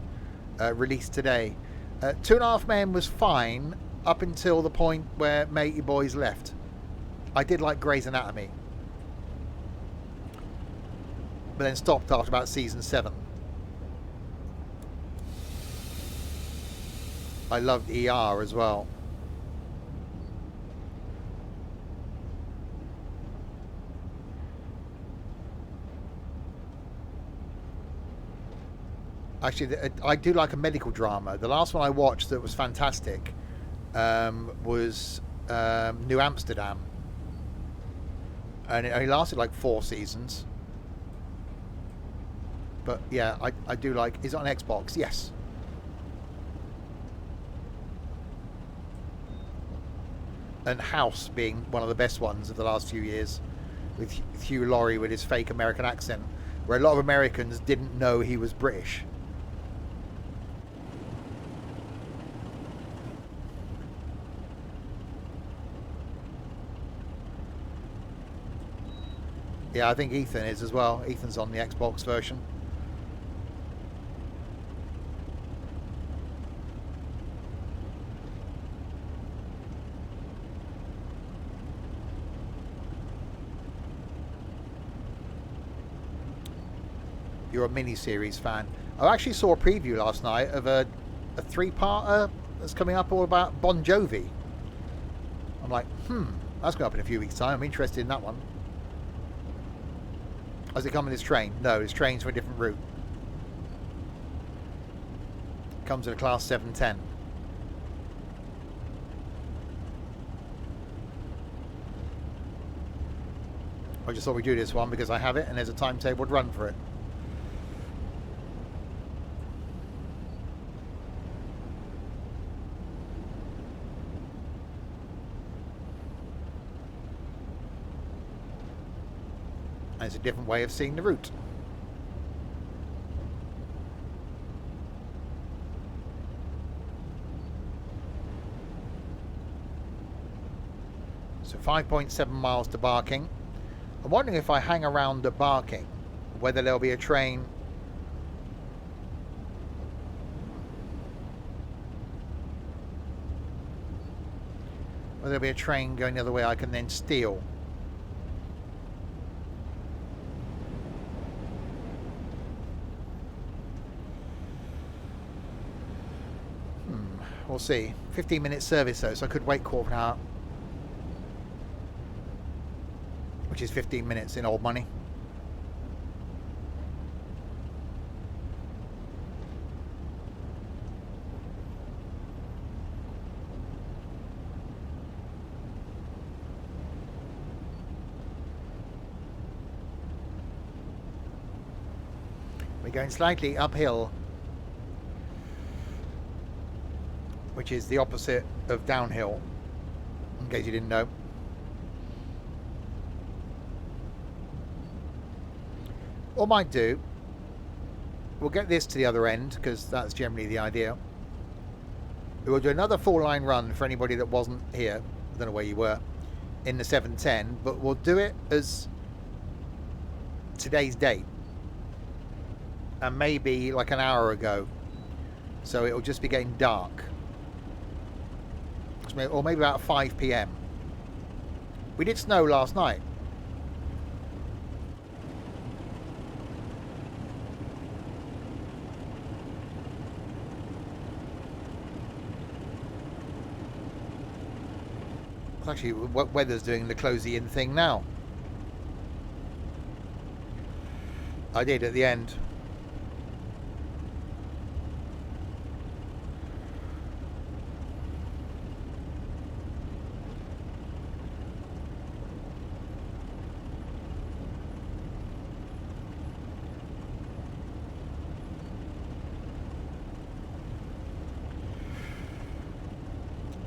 released today. 2.5 Men was fine up until the point where Matey Boys left. I did like Grey's Anatomy, but then stopped after about season 7. I loved ER as well. Actually, I do like a medical drama. The last one I watched that was fantastic was New Amsterdam. And it only lasted like 4 seasons. But yeah, I do like... Is it on Xbox? Yes. And House being one of the best ones of the last few years, with Hugh Laurie with his fake American accent, where a lot of Americans didn't know he was British. Yeah, I think Ethan is as well. Ethan's on the Xbox version. You're a mini-series fan. I actually saw a preview last night of a 3-parter that's coming up all about Bon Jovi. I'm like, that's going up in a few weeks' time. I'm interested in that one. Does it come in this train? No, this train's from a different route. It comes in a Class 710. I just thought we'd do this one because I have it and there's a timetable to run for it. And it's a different way of seeing the route. So 5.7 miles to Barking. I'm wondering if I hang around at Barking, whether there'll be a train. Whether there'll be a train going the other way I can then steal. We'll see. 15-minute service though, so I could wait quarter of an hour. Which is 15 minutes in old money. We're going slightly uphill, which is the opposite of downhill, in case you didn't know. Or might do, we'll get this to the other end, because that's generally the idea. We'll do another 4-line run for anybody that wasn't here, I don't know where you were, in the 710, but we'll do it as today's date. And maybe like an hour ago. So it'll just be getting dark. Or maybe about 5 p.m. We did snow last night. Actually, weather's doing the closey in thing now. I did at the end.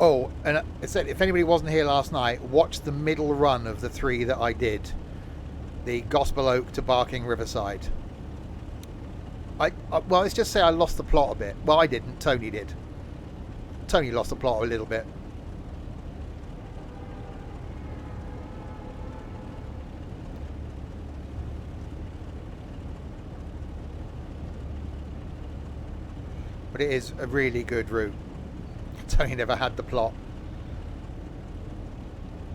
Oh, and I said, if anybody wasn't here last night, watch the middle run of the 3 that I did. The Gospel Oak to Barking Riverside. Well, let's just say I lost the plot a bit. Well, I didn't. Tony did. Tony lost the plot a little bit. But it is a really good route. Tony never had the plot.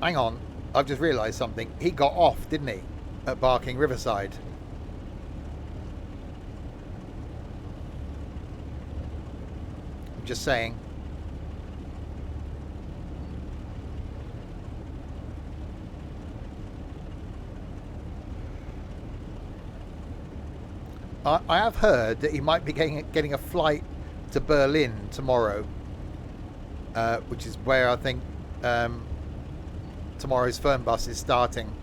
Hang on, I've just realised something. He got off, didn't he, at Barking Riverside? I'm just saying. I have heard that he might be getting a flight to Berlin tomorrow. Which is where I think tomorrow's Fernbus is starting.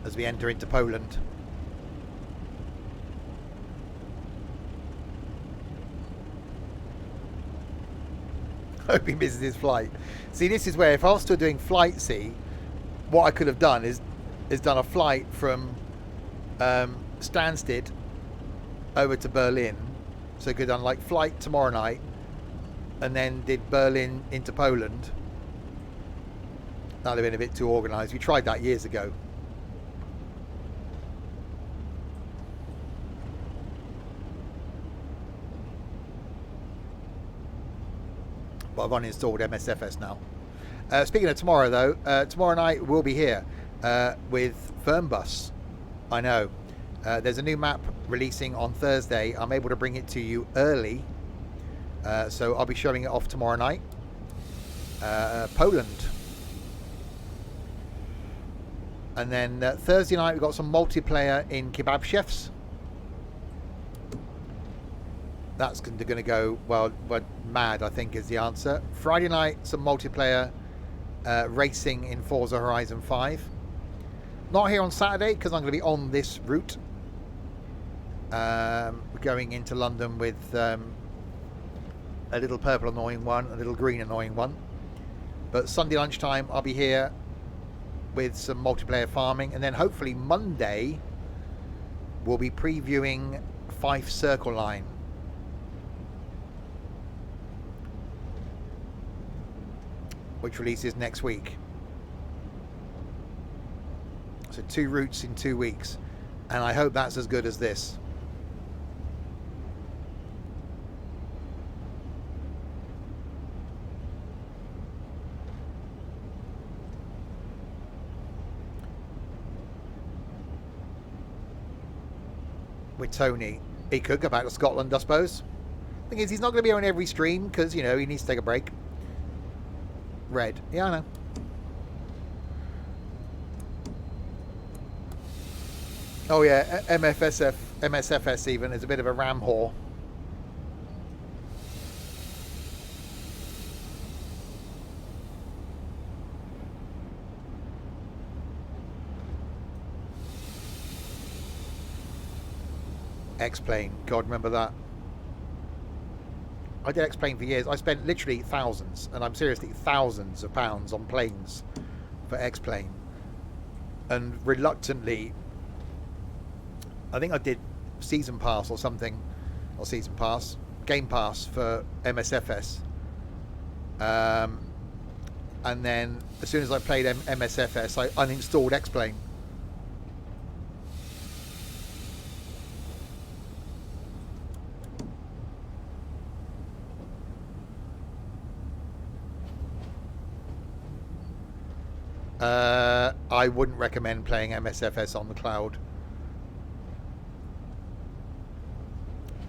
As we enter into Poland. Hope he misses his flight. See, this is where if I was still doing Flight C, what I could have done is done a flight from Stansted over to Berlin, so I could have done like flight tomorrow night and then did Berlin into Poland. That would have been a bit too organised. We tried that years ago. But I've uninstalled MSFS now. Speaking of tomorrow though, tomorrow night we'll be here with Fernbus. I know. There's a new map releasing on Thursday. I'm able to bring it to you early. So I'll be showing it off tomorrow night. Poland. And then Thursday night we've got some multiplayer in Kebab Chefs. That's going to go, well, mad, I think, is the answer. Friday night, some multiplayer racing in Forza Horizon 5. Not here on Saturday, because I'm going to be on this route. Going into London with a little purple annoying one, a little green annoying one. But Sunday lunchtime, I'll be here with some multiplayer farming. And then hopefully Monday, we'll be previewing Fife Circle Line. Which releases next week. So 2 routes in 2 weeks. And I hope that's as good as this. With Tony. He could go back to Scotland, I suppose. Thing is, he's not going to be on every stream because, you know, he needs to take a break. Red. Yeah, I know. Oh yeah, MSFS even is a bit of a ram whore. X-Plane. God, remember that. I did X-Plane for years. I spent literally thousands, and I'm seriously thousands of pounds on planes for X-Plane. And reluctantly, I think I did Season Pass or something, or Season Pass, Game Pass for MSFS. And then as soon as I played MSFS, I uninstalled X-Plane. I wouldn't recommend playing MSFS on the cloud.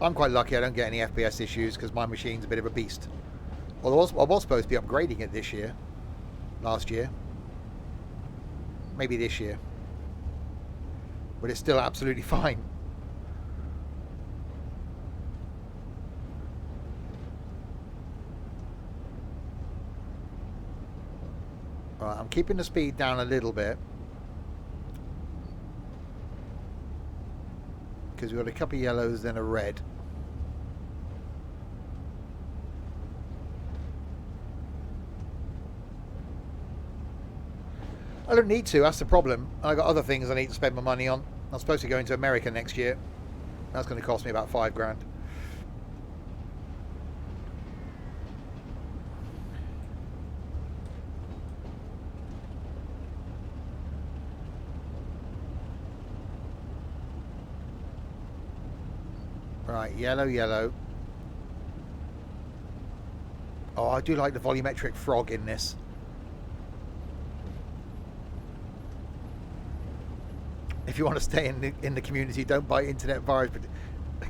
I'm quite lucky I don't get any FPS issues because my machine's a bit of a beast. Although I was supposed to be upgrading it this year. Last year. Maybe this year. But it's still absolutely fine. Right, I'm keeping the speed down a little bit. Because we've got a couple of yellows, then a red. I don't need to, that's the problem. I've got other things I need to spend my money on. I'm supposed to go into America next year. That's going to cost me about $5 grand. Right, yellow, yellow. Oh, I do like the volumetric frog in this. If you want to stay in the community, don't buy internet virus. But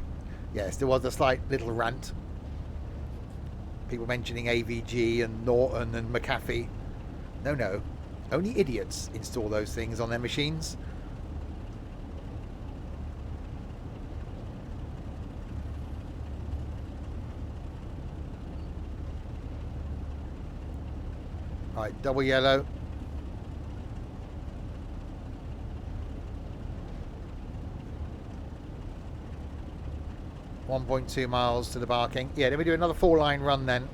yes, there was a slight little rant. People mentioning AVG and Norton and McAfee. No. Only idiots install those things on their machines. Right, double yellow. .2 miles to the Barking. Yeah, then we do another 4-line run then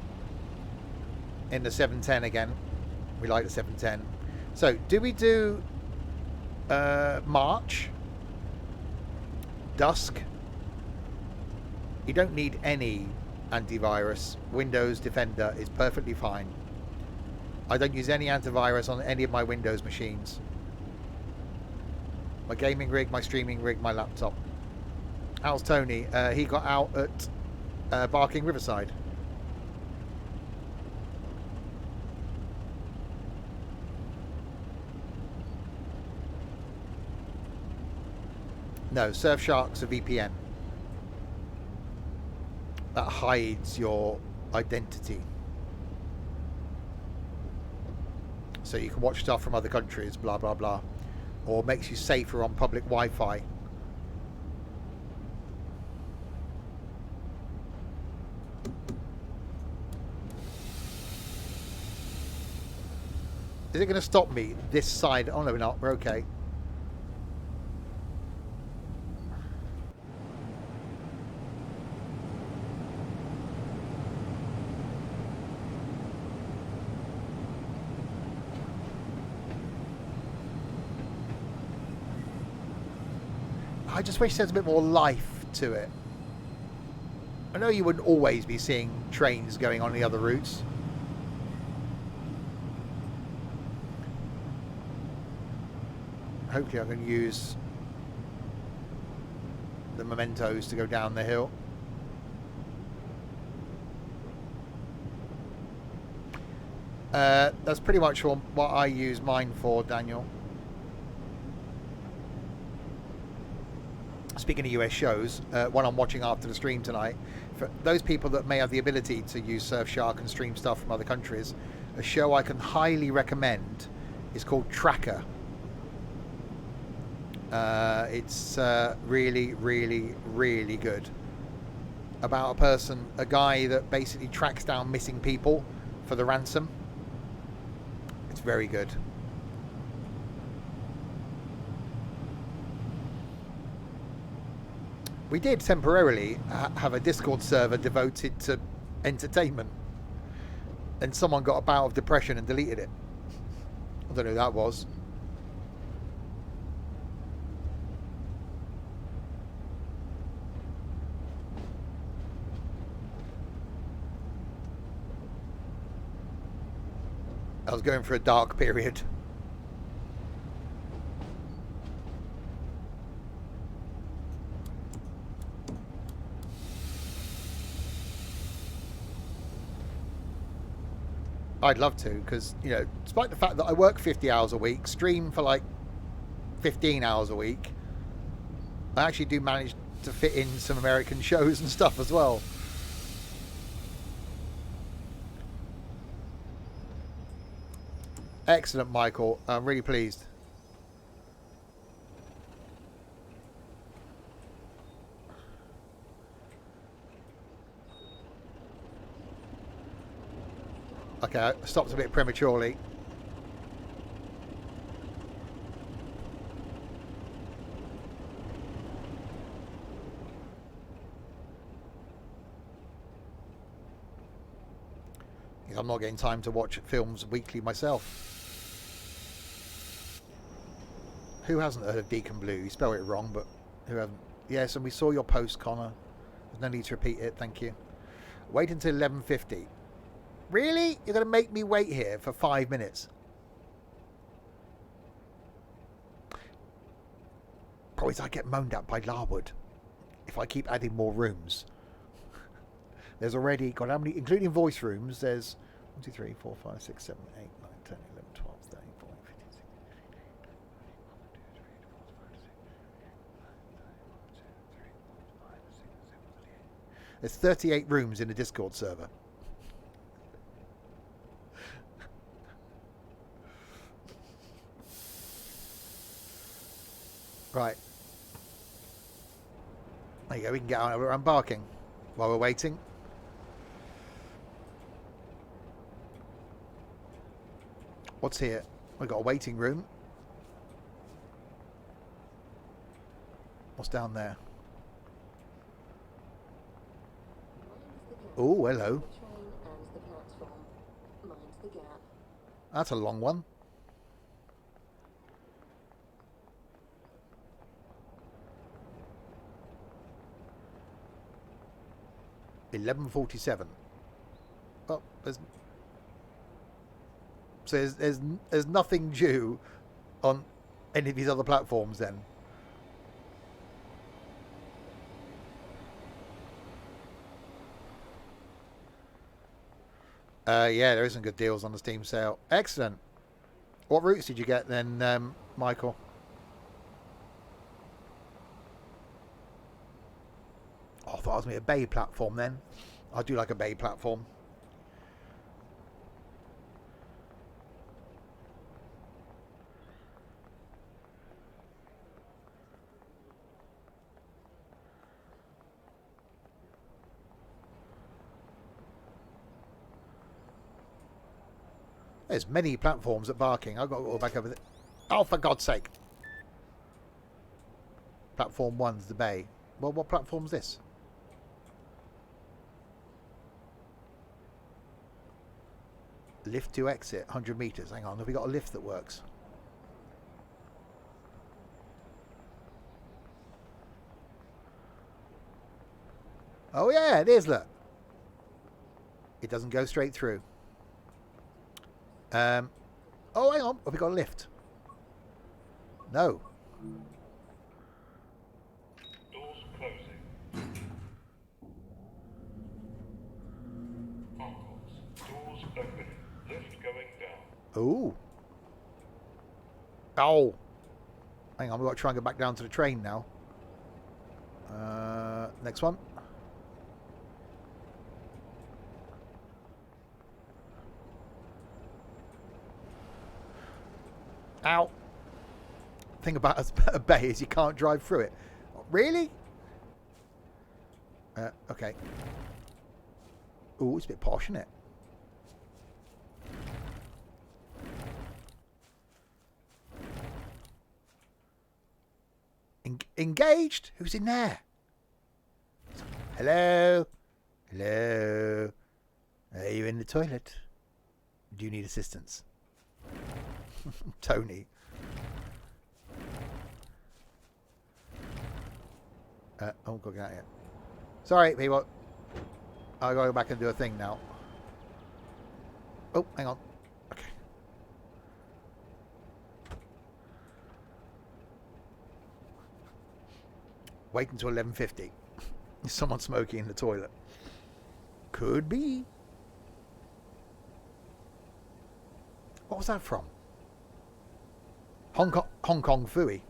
in the 710 again. We like the 710. So, do we do March, dusk? You don't need any antivirus. Windows Defender is perfectly fine. I don't use any antivirus on any of my Windows machines. My gaming rig, my streaming rig, my laptop. How's Tony? He got out at Barking Riverside. No, Surfshark's a VPN. That hides your identity. So you can watch stuff from other countries, blah, blah, blah. Or makes you safer on public Wi-Fi. Is it going to stop me this side? Oh, no, we're not. We're okay. I just wish there's a bit more life to it. I know you wouldn't always be seeing trains going on the other routes. Hopefully I can use the mementos to go down the hill. That's pretty much what I use mine for, Daniel. Speaking of US shows, one I'm watching after the stream tonight, for those people that may have the ability to use Surfshark and stream stuff from other countries, a show I can highly recommend is called Tracker. It's really, really, really good. About a guy that basically tracks down missing people for the ransom. It's very good. We did temporarily have a Discord server devoted to entertainment, and someone got a bout of depression and deleted it. I don't know who that was. I was going for a dark period. I'd love to, because, you know, despite the fact that I work 50 hours a week, stream for like 15 hours a week, I actually do manage to fit in some American shows and stuff as well. Excellent, Michael. I'm really pleased. Okay, I stopped a bit prematurely. I'm not getting time to watch films weekly myself. Who hasn't heard of Deacon Blue? You spell it wrong, but who hasn't? Yes, and we saw your post, Connor. There's no need to repeat it, thank you. Wait until 11:50. Really? You're going to make me wait here for 5 minutes? Problem is I get moaned at by Larwood if I keep adding more rooms. There's already, God, how many, including voice rooms, there's 1, 2, 3, 4, 5, 6, 7, 8, 9, 10, 11, 12, 13, 14, 15, 16, 17, 18. There's 38 rooms in the Discord server. Right. There you go, we can get out. We're Barking while we're waiting. What's here? We've got a waiting room. What's down there? Oh, hello. That's a long one. $11:47. Oh, there's nothing due on any of these other platforms then. Yeah, there isn't good deals on the Steam sale. Excellent. What routes did you get then, Michael? Oh, I thought I was going to be a bay platform then. I do like a bay platform. There's many platforms at Barking. I've got to go back over there. Oh, for God's sake. Platform 1's the bay. Well, what platform's this? Lift to exit, 100 metres. Hang on, have we got a lift that works? Oh yeah, it is, look. It doesn't go straight through. Oh, hang on. Have we got a lift? No. Doors closing. Uncles. Doors opening. Lift going down. Ooh. Oh. Hang on, we've got to try and get back down to the train now. Next one. Ow. Thing about a bay is you can't drive through it. Really? Okay. Ooh, it's a bit posh, isn't it? Engaged? Who's in there? Hello? Hello? Are you in the toilet? Do you need assistance? Tony. Oh, go get out here. Sorry, people. I've got to go back and do a thing now. Oh, hang on. Okay. Wait until 11:50. Is someone smoking in the toilet? Could be. What was that from? Hong Kong Fooey.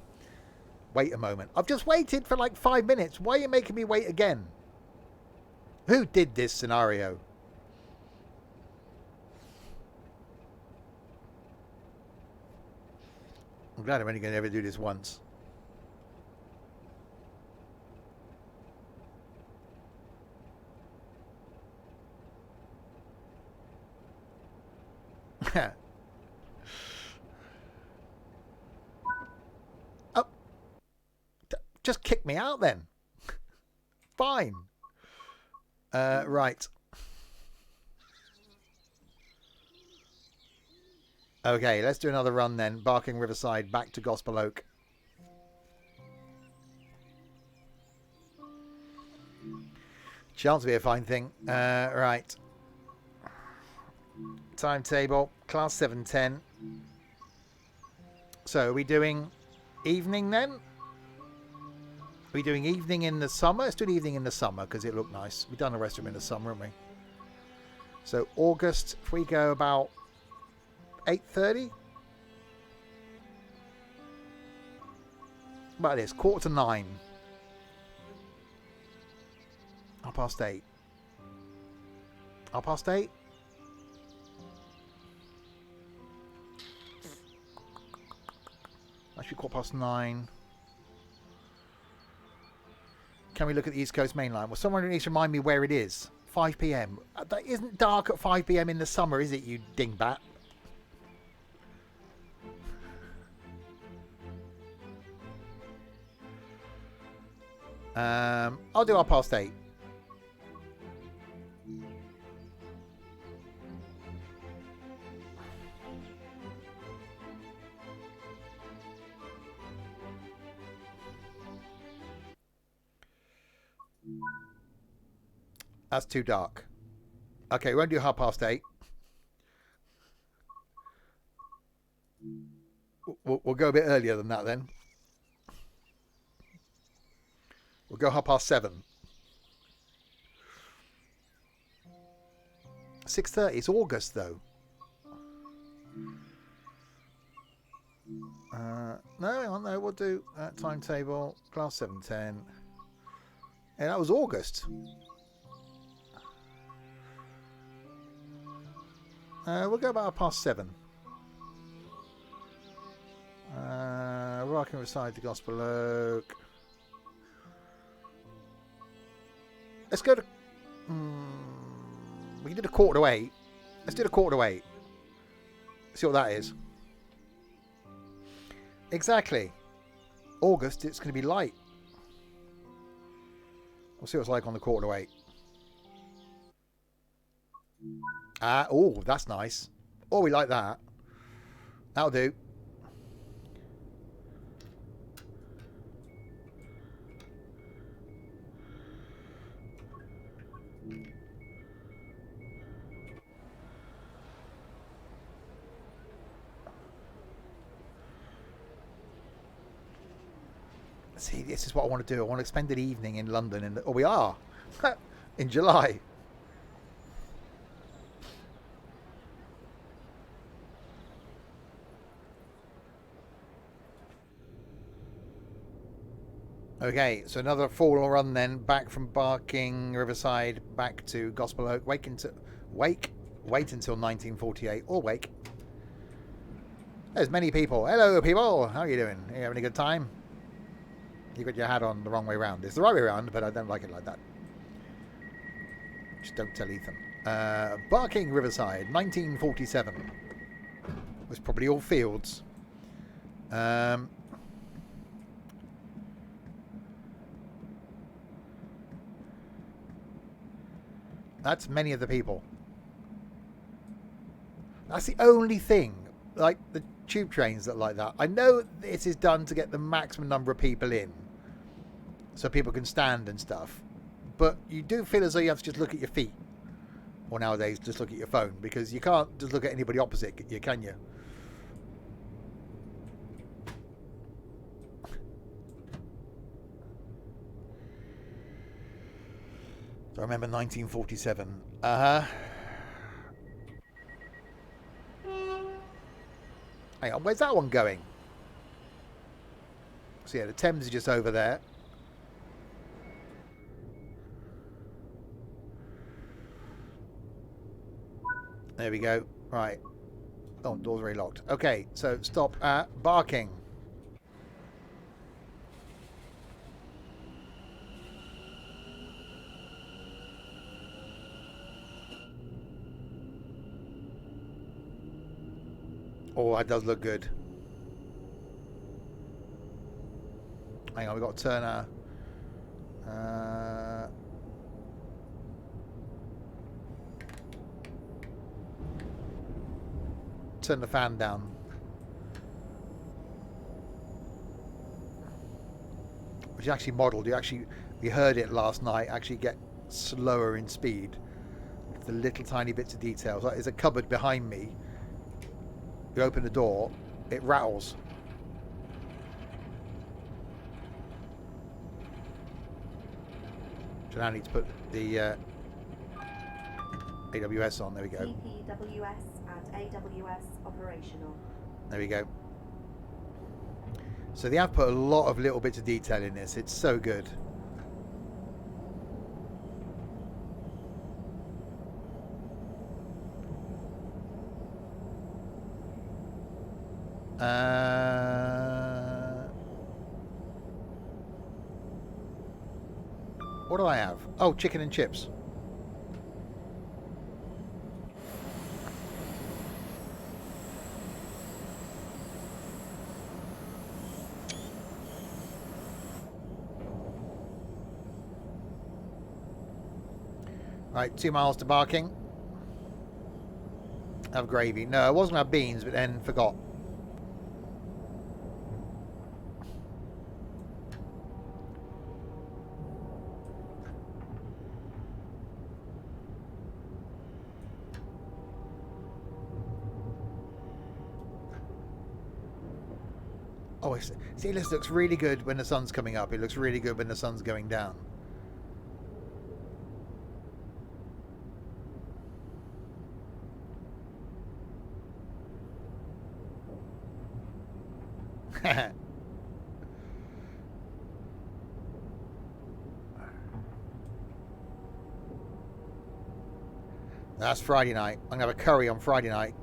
Wait a moment. I've just waited for like 5 minutes. Why are you making me wait again? Who did this scenario? I'm glad I'm only going to ever do this once. Oh, just kick me out then. Fine. Right. Okay, let's do another run then. Barking Riverside back to Gospel Oak. Chance to be a fine thing. Right. Timetable. Class 710. So are we doing evening then? Are we doing evening in the summer? Let's do an evening in the summer because it looked nice. We've done the rest of them in the summer, haven't we? So August, if we go about 8:30? About this, 8:45. 8:30. 8:30? Actually, 9:15. Can we look at the East Coast Main Line? Well, someone needs to remind me where it is. 5 p.m. That isn't dark at 5 p.m. in the summer, is it, you dingbat? I'll do 8:30. That's too dark. Okay, we won't do 8:30. We'll go a bit earlier than that then. We'll go 7:30. 6:30. It's August though. No, hang on. No, we'll do timetable. Class 710. And that was August. We'll go about 7:30. Barking Riverside to Gospel Oak. Let's go to... we can do the 7:45. Let's do the 7:45. See what that is. Exactly. August, it's going to be light. We'll see what it's like on the 7:45. Oh, that's nice. Oh, we like that. That'll do. See, this is what I want to do. I want to spend an evening in London. We are. In July. Okay, so another full run then, back from Barking Riverside back to Gospel Oak. Wait until 1948, or wake. There's many people. Hello, people. How are you doing? Are you having a good time? You got your hat on the wrong way round. It's the right way round, but I don't like it like that. Just don't tell Ethan. Barking Riverside, 1947. It was probably all fields. That's many of the people. That's the only thing. Like the tube trains that like that. I know this is done to get the maximum number of people in, so people can stand and stuff. But you do feel as though you have to just look at your feet, or nowadays just look at your phone, because you can't just look at anybody opposite you, can you? So I remember 1947. Hang on, where's that one going? So yeah, the Thames is just over there. There we go. Right. Oh, door's very locked. Okay, so stop at Barking. Oh, that does look good. Hang on, we've got to turn our... turn the fan down. Which is actually modelled. We heard it last night, actually get slower in speed. The little tiny bits of details. Like, there's a cupboard behind me. You open the door, it rattles. So now I need to put the AWS on. There we go. EPWS and AWS operational. There we go. So they have put a lot of little bits of detail in this. It's so good. What do I have? Oh, chicken and chips. Right, 2 miles to Barking. Have gravy. No, I was going to have beans, but then forgot. Oh, see, this looks really good when the sun's coming up. It looks really good when the sun's going down. That's Friday night. I'm going to have a curry on Friday night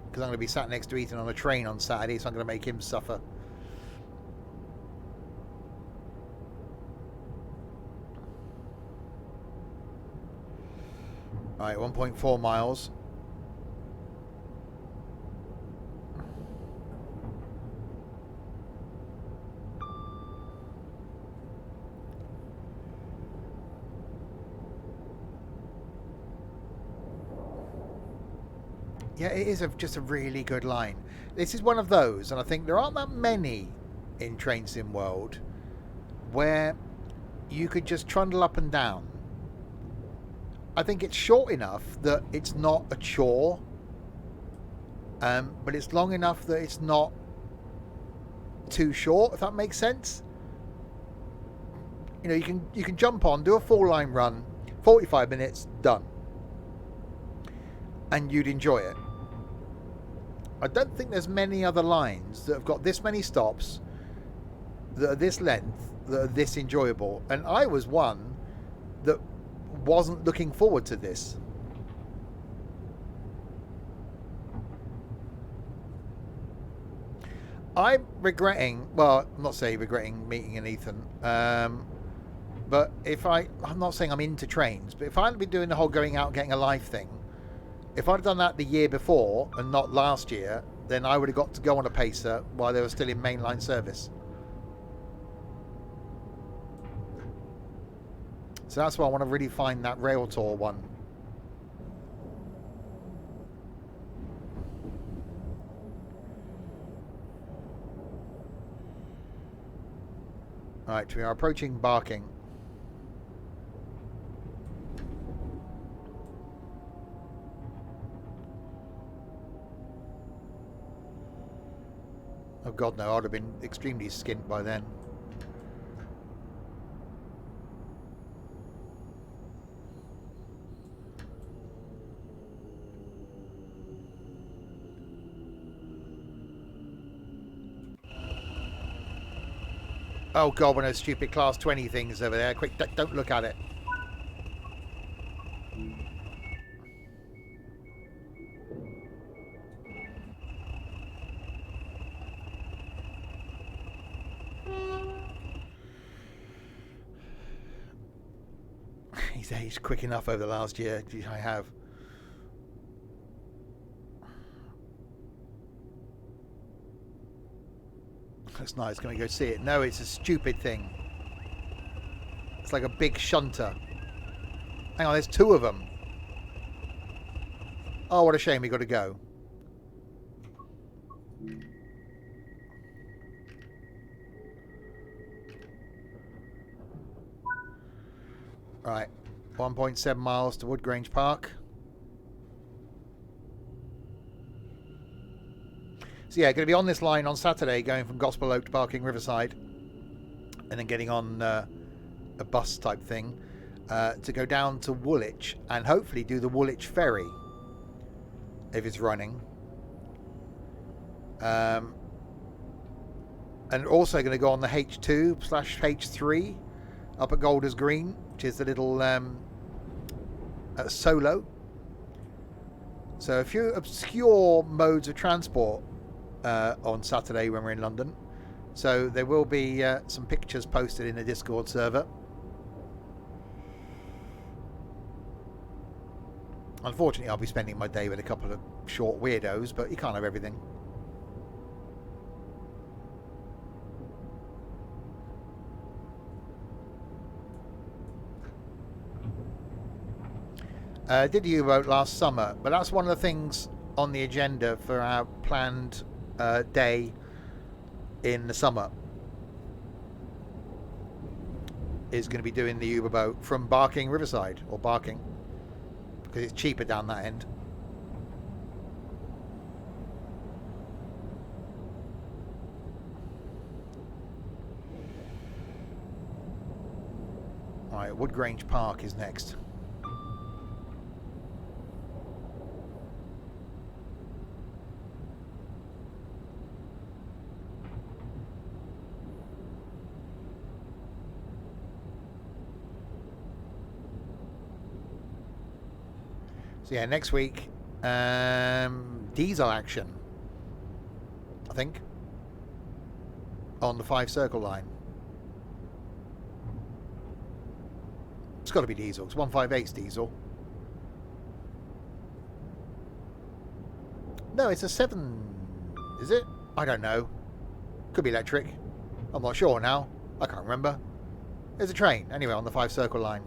because I'm going to be sat next to Ethan on a train on Saturday, so I'm going to make him suffer. Right, 1.4 miles. Yeah, it is just a really good line. This is one of those, and I think there aren't that many in Train Sim World where you could just trundle up and down. I think it's short enough that it's not a chore, but it's long enough that it's not too short, if that makes sense. You know, you can jump on, do a full line run, 45 minutes, done. And you'd enjoy it. I don't think there's many other lines that have got this many stops, that are this length, that are this enjoyable. And I was one that wasn't looking forward to this. I'm regretting, well, I'm not saying regretting meeting an Ethan, but I'm not saying I'm into trains, but if I'd been doing the whole going out and getting a life thing, if I'd done that the year before and not last year, then I would have got to go on a pacer while they were still in mainline service. So that's why I want to really find that rail tour one. Right, we are approaching Barking. Oh god no, I'd have been extremely skint by then. Oh god, one of those stupid class 20 things over there. Quick, don't look at it. He's aged quick enough over the last year. I have. That's nice. Can we go see it? No, it's a stupid thing. It's like a big shunter. Hang on, there's two of them. Oh, what a shame. We got to go. Right. 1.7 miles to Woodgrange Park. So yeah, going to be on this line on Saturday, going from Gospel Oak to Barking Riverside, and then getting on a bus type thing to go down to Woolwich and hopefully do the Woolwich ferry if it's running. And also going to go on the H2/H3 up at Golders Green, which is the little solo. So a few obscure modes of transport on Saturday when we're in London. So there will be some pictures posted in the Discord server. Unfortunately, I'll be spending my day with a couple of short weirdos, but you can't have everything. Did the U-boat last summer, but that's one of the things on the agenda for our planned day in the summer. Is going to be doing the U-boat from Barking Riverside, or Barking, because it's cheaper down that end. Alright, Woodgrange Park is next. So yeah, next week, diesel action, I think, on the 5 Circle line. It's got to be diesel. It's 158's diesel. No, it's a 7. Is it? I don't know. Could be electric. I'm not sure now. I can't remember. There's a train anyway on the 5 Circle line.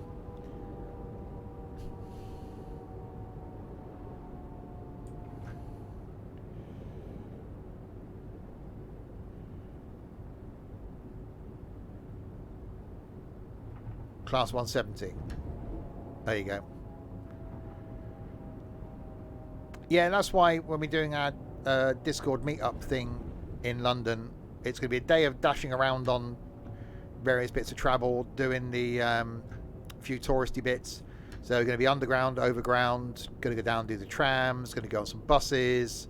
Class 170. There you go. Yeah, that's why when we're doing our Discord meetup thing in London, it's going to be a day of dashing around on various bits of travel, doing the few touristy bits. So we're going to be underground, overground, going to go down and do the trams, going to go on some buses,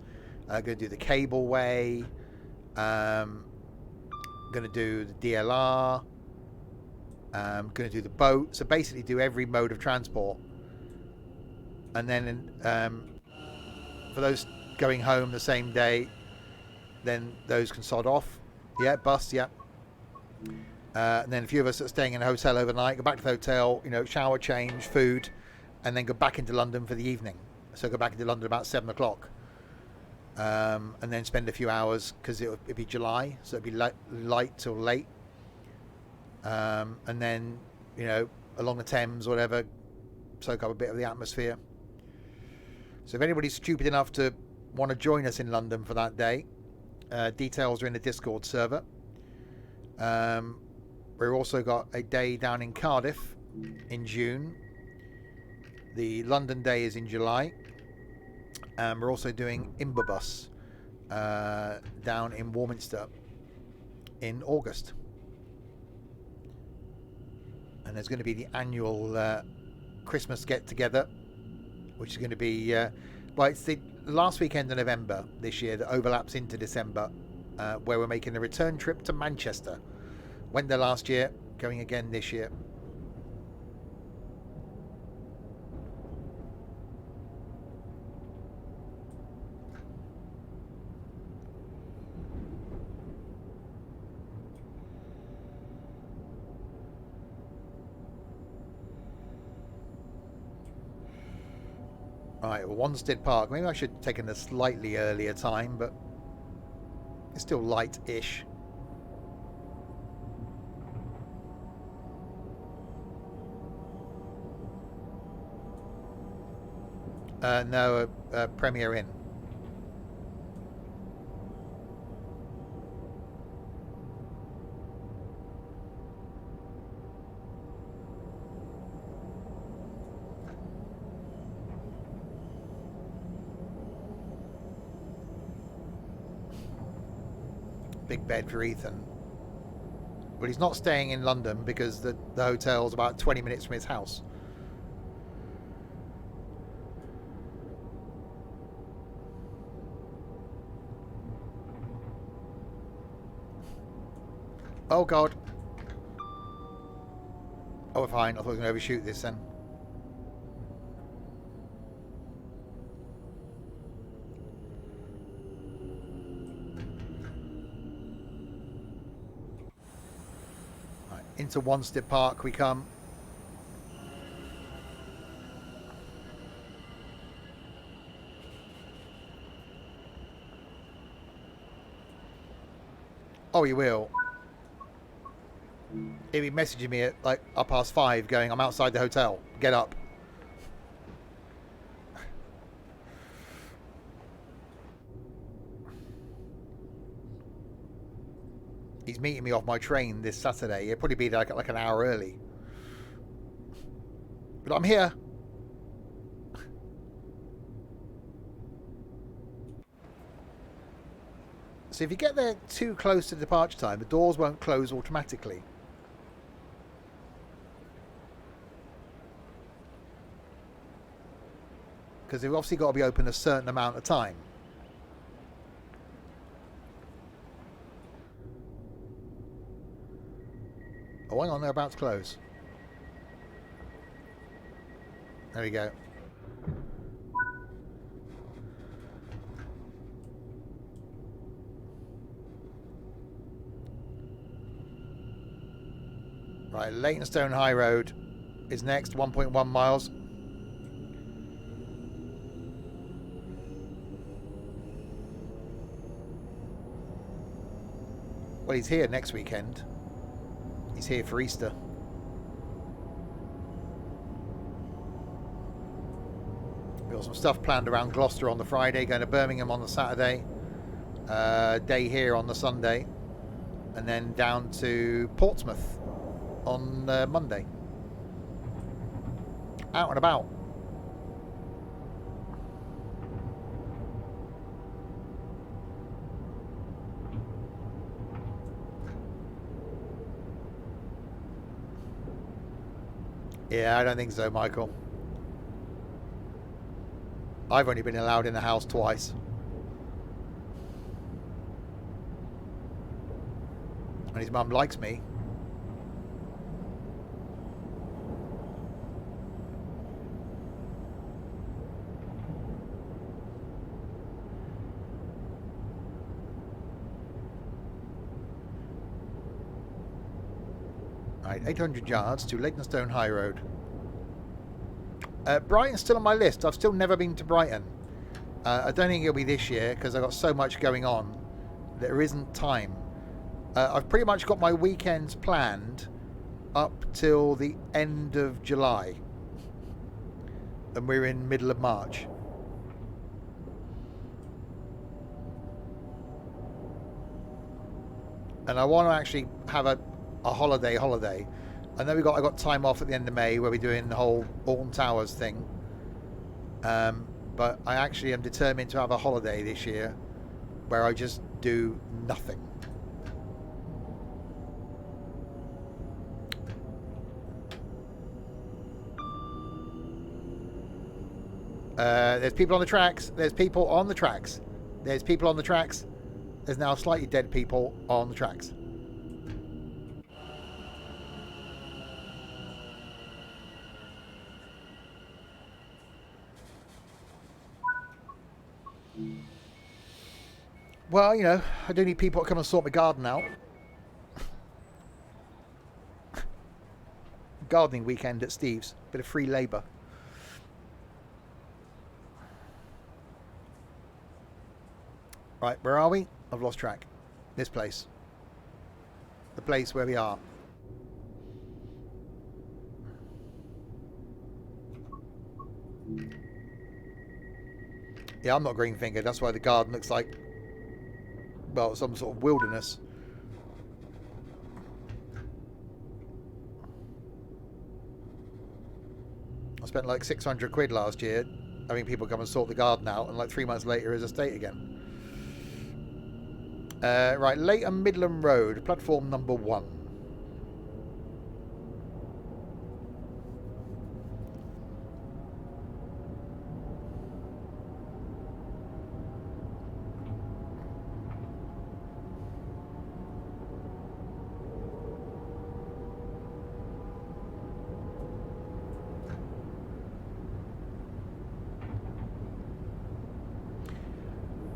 going to do the cableway, going to do the DLR, going to do the boat. So basically do every mode of transport. And then for those going home the same day, then those can sod off. Yeah, bus, yeah. And then a few of us that are staying in a hotel overnight, go back to the hotel, you know, shower, change, food, and then go back into London for the evening. So go back into London about 7 o'clock. And then spend a few hours, because it'd be July, so it'd be light till late. And then, you know, along the Thames or whatever, soak up a bit of the atmosphere. So if anybody's stupid enough to want to join us in London for that day, details are in the Discord server. We've also got a day down in Cardiff in June. The London day is in July. And we're also doing Imbabus down in Warminster in August. And there's going to be the annual Christmas get-together, which is going to be... well, it's the last weekend of November this year that overlaps into December, where we're making a return trip to Manchester. Went there last year, going again this year. Right, well, Wanstead Park. Maybe I should have taken a slightly earlier time, but it's still light-ish. No, Premier Inn. Big bed for Ethan. But he's not staying in London because the hotel's about 20 minutes from his house. Oh god. Oh, we're fine. I thought we were going to overshoot this then. Right, into Wanstead Park we come. Oh, you will. He'll be messaging me at like 5:30 going, I'm outside the hotel. Get up. He's meeting me off my train this Saturday. He'll probably be there like an hour early. But I'm here. So if you get there too close to the departure time, the doors won't close automatically. Because they've obviously got to be open a certain amount of time. Oh, hang on, they're about to close. There we go. Right, Leytonstone High Road is next, 1.1 miles. Well, he's here next weekend. He's here for Easter. We've got some stuff planned around Gloucester on the Friday, going to Birmingham on the Saturday, day here on the Sunday, and then down to Portsmouth on Monday. out and about. Yeah, I don't think so, Michael. I've only been allowed in the house twice. And his mum likes me. Right, 800 yards to Leytonstone High Road. Brighton's still on my list. I've still never been to Brighton. I don't think it'll be this year because I've got so much going on. There isn't time. I've pretty much got my weekends planned up till the end of July. And we're in middle of March. And I want to actually have a holiday. I know I got time off at the end of May where we're doing the whole Alton Towers thing. But I actually am determined to have a holiday this year where I just do nothing. There's people on the tracks. There's people on the tracks. There's people on the tracks. There's now slightly dead people on the tracks. Well, you know, I do need people to come and sort my garden out. Gardening weekend at Steve's. Bit of free labour. Right, where are we? I've lost track. This place. The place where we are. Yeah, I'm not green fingered. That's why the garden looks like, well, some sort of wilderness. I spent like 600 quid last year having people come and sort the garden out, and like 3 months later is a state again. Right, Leighton Midland Road, platform number 1.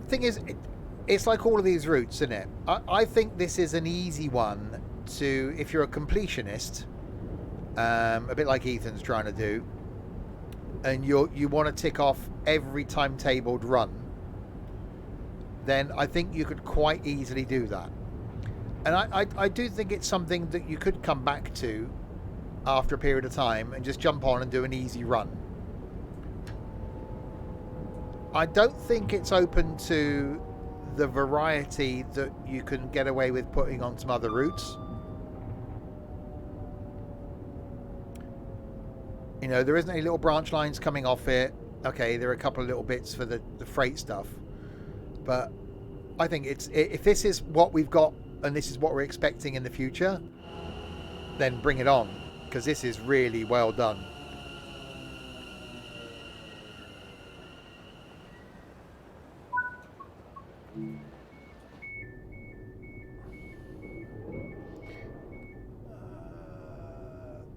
Thing is, it's like all of these routes, isn't it? I think this is an easy one to, if you're a completionist, a bit like Ethan's trying to do, and you want to tick off every timetabled run, then I think you could quite easily do that. And I do think it's something that you could come back to after a period of time and just jump on and do an easy run. I don't think it's open to the variety that you can get away with putting on some other routes. You know, there isn't any little branch lines coming off it. Okay, there are a couple of little bits for the freight stuff. But I think if this is what we've got and this is what we're expecting in the future, then bring it on, because this is really well done.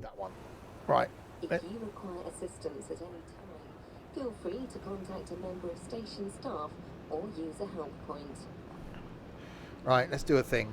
That one. Right. If you require assistance at any time, feel free to contact a member of station staff or use a help point. Right, let's do a thing.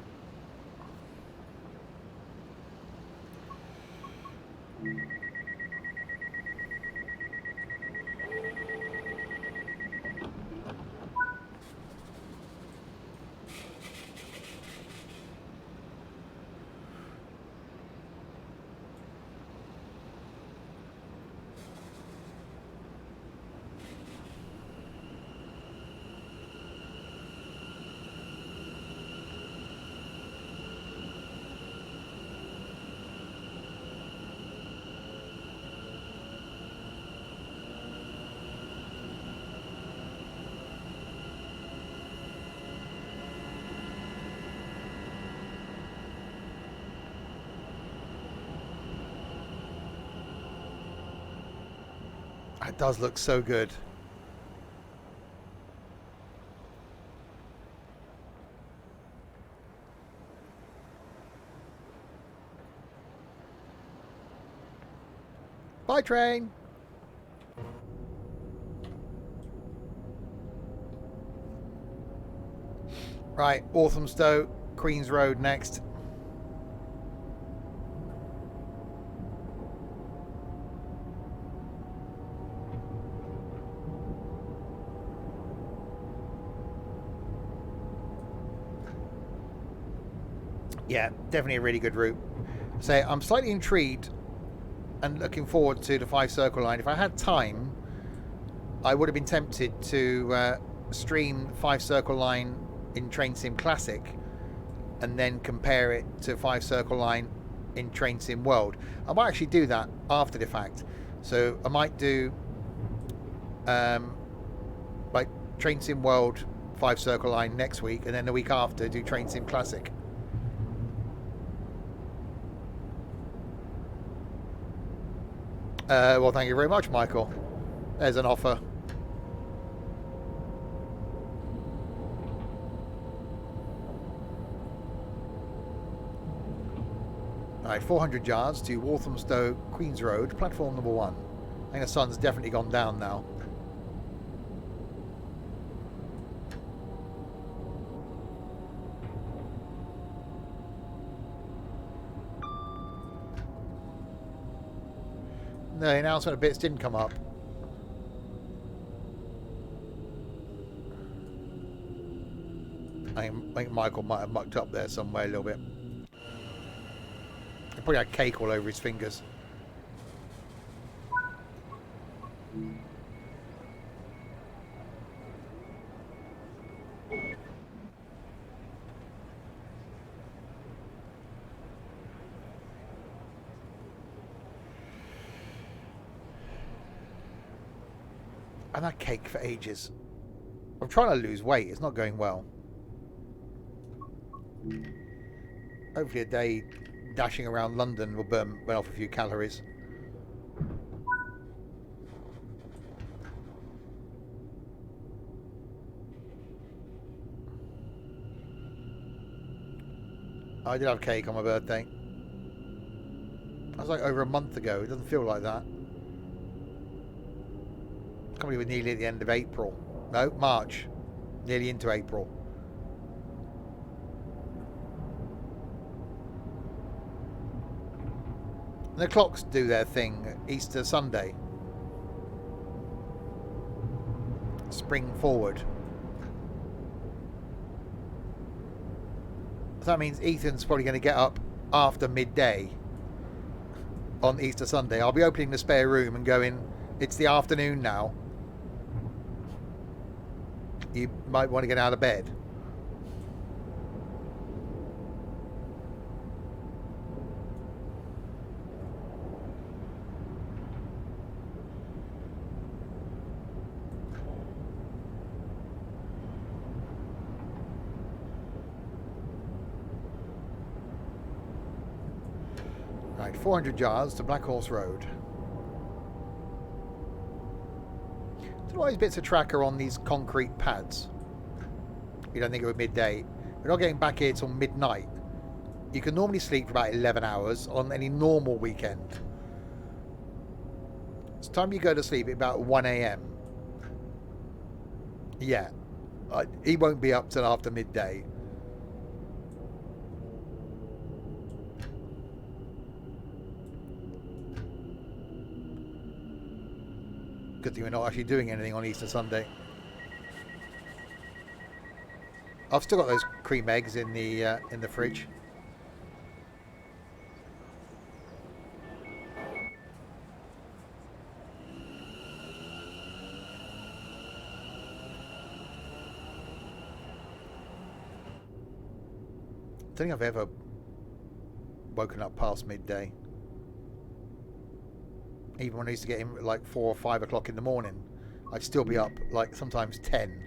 It does look so good. Bye, train. Right, Walthamstow, Queen's Road next. Yeah, definitely a really good route. So I'm slightly intrigued and looking forward to the 5 Circle Line. If I had time, I would have been tempted to stream 5 Circle Line in Train Sim Classic and then compare it to 5 Circle Line in Train Sim World. I might actually do that after the fact. So I might do like Train Sim World 5 Circle Line next week, and then the week after do Train Sim Classic. Well, thank you very much, Michael. There's an offer. Alright, 400 yards to Walthamstow, Queen's Road, platform number 1. I think the sun's definitely gone down now. No, the announcement of bits didn't come up. I think Michael might have mucked up there somewhere a little bit. He probably had cake all over his fingers. I've had cake for ages. I'm trying to lose weight. It's not going well. Hopefully a day dashing around London will burn off a few calories. I did have cake on my birthday. That was like over a month ago. It doesn't feel like that. I can't believe we're nearly at the end of April. No, March. Nearly into April. And the clocks do their thing Easter Sunday. Spring forward. So that means Ethan's probably going to get up after midday on Easter Sunday. I'll be opening the spare room and going, it's the afternoon now. You might want to get out of bed. Right, 400 yards to Black Horse Road. Don't know why these bits of track are on these concrete pads. You don't think it was midday. We're not getting back here till midnight. You can normally sleep for about 11 hours on any normal weekend. It's time you go to sleep at about 1 a.m. Yeah. He won't be up till after midday. Good thing we're not actually doing anything on Easter Sunday. I've still got those cream eggs in the fridge. I don't think I've ever woken up past midday. Even when I used to get in at like 4 or 5 o'clock in the morning, I'd still be up like sometimes 10.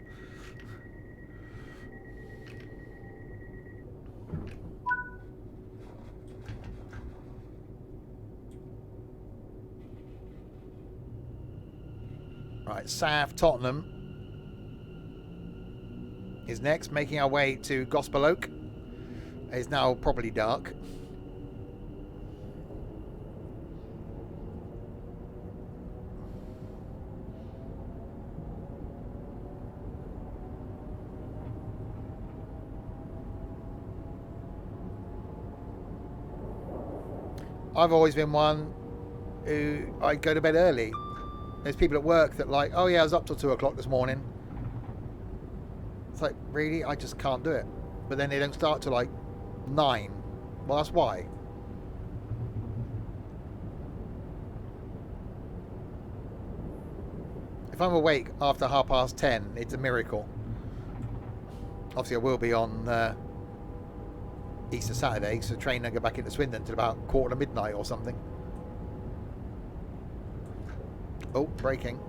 Right, South Tottenham is next, making our way to Gospel Oak. It's now properly dark. I've always been one who I go to bed early. There's people at work that like, oh yeah, I was up till 2 o'clock this morning. It's like, really? I just can't do it. But then they don't start till like 9. Well, that's why. If I'm awake after 10:30, it's a miracle. Obviously, I will be on Easter Saturday, so the train don't go back into Swindon till about midnight or something. Oh, braking.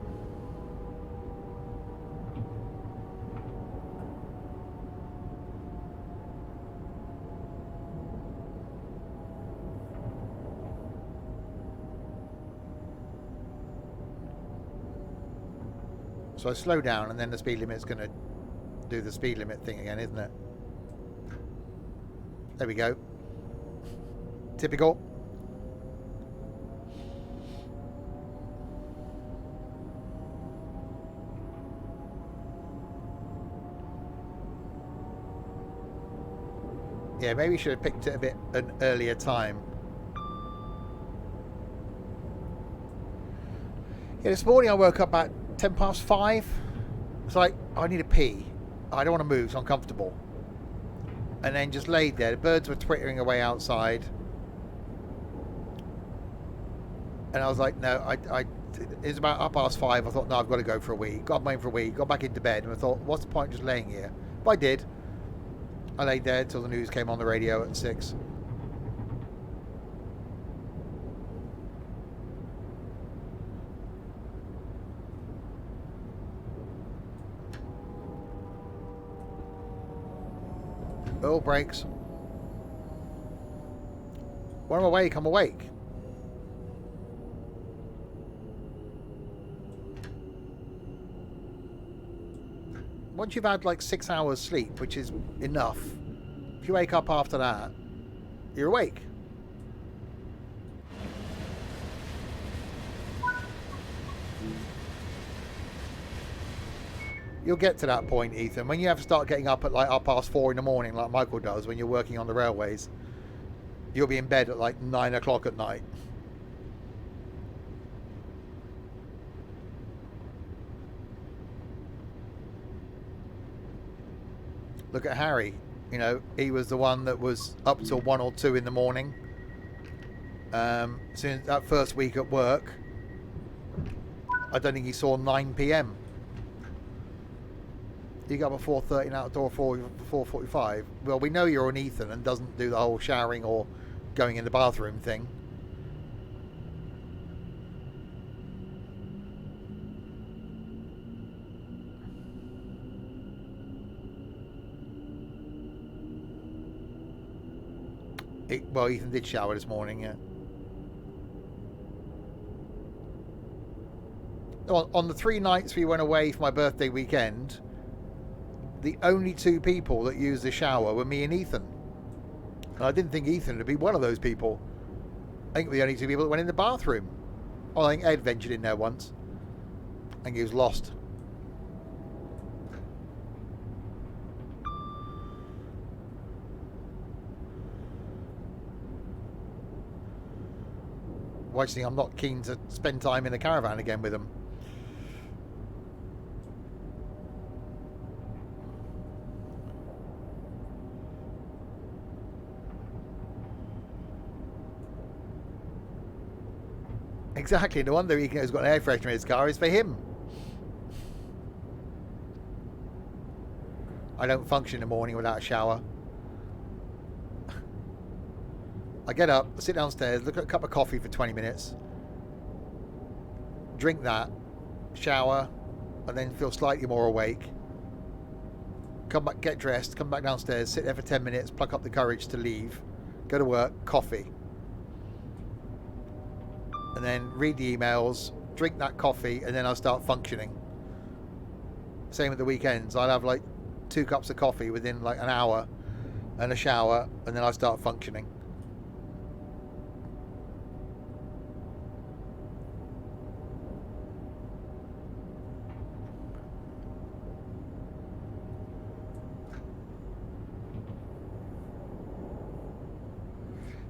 So I slow down and then the speed limit's going to do the speed limit thing again, isn't it? There we go. Typical. Yeah, maybe we should have picked it a bit an earlier time. Yeah, this morning I woke up at 5:10. It's like, I need a pee. I don't want to move, so I'm comfortable. And then just laid there. The birds were twittering away outside. And I was like, no, it was about 5:30. I thought, no, I've got to go for a wee. Got mine for a wee. Got back into bed. And I thought, what's the point of just laying here? But I did. I laid there until the news came on the radio at 6. Oh, brakes. When I'm awake, I'm awake. Once you've had like 6 hours sleep, which is enough, if you wake up after that, you're awake. You'll get to that point, Ethan, when you have to start getting up at like 4:30 in the morning, like Michael does when you're working on the railways. You'll be in bed at like 9 o'clock at night. Look at Harry. You know, he was the one that was up till 1 or 2 in the morning. Since that first week at work, I don't think he saw 9 p.m. You got up at 4:30 and out the door 4:45. Well, we know you're on Ethan and doesn't do the whole showering or going in the bathroom thing. Well, Ethan did shower this morning, yeah. On the 3 nights we went away for my birthday weekend, the only 2 people that used the shower were me and Ethan. And I didn't think Ethan would be one of those people. I think the only 2 people that went in the bathroom. Well, I think Ed ventured in there once. I think he was lost. Why do you think I'm not keen to spend time in a caravan again with them? Exactly, no wonder he's got an air freshener in his car, is for him. I don't function in the morning without a shower. I get up, sit downstairs, look at a cup of coffee for 20 minutes, drink that, shower, and then feel slightly more awake. Come back, get dressed, come back downstairs, sit there for 10 minutes, pluck up the courage to leave, go to work, coffee. And then read the emails, drink that coffee, and then I'll start functioning. Same at the weekends. I'll have like 2 cups of coffee within like an hour and a shower, and then I start functioning.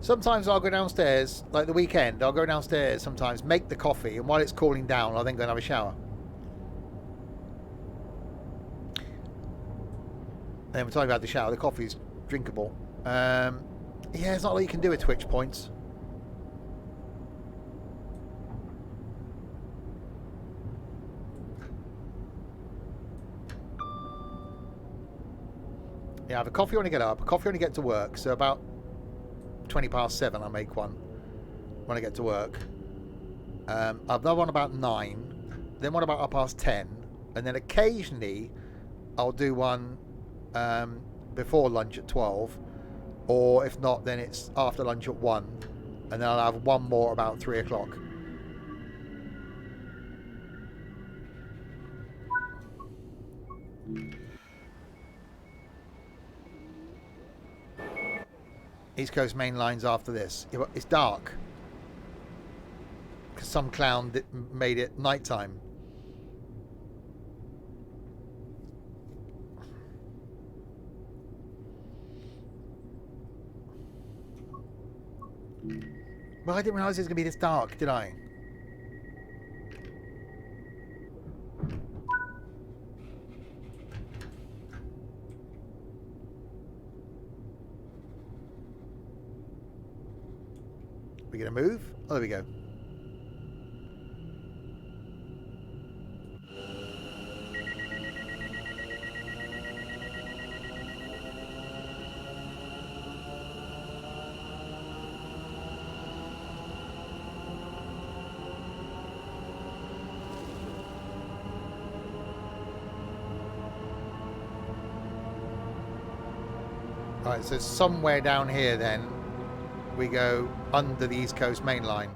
Sometimes I'll go downstairs, like the weekend, I'll go downstairs sometimes, make the coffee, and while it's cooling down, I'll then go and have a shower. And then by the time you have the shower, the coffee's drinkable. Yeah, it's not like you can do at Twitch points. Yeah, I have a coffee when I get up, a coffee when I get to work, so about 20 past 7 I make one when I get to work. I've done one about 9, then one about 10:30, and then occasionally I'll do one before lunch at 12, or if not, then it's after lunch at 1, and then I'll have one more about 3 o'clock. East Coast main lines after this. It's dark because some clown made it nighttime. Well, I didn't realise it was going to be this dark, did I? We're going to move? Oh, there we go. Alright, so somewhere down here then we go under the East Coast main line.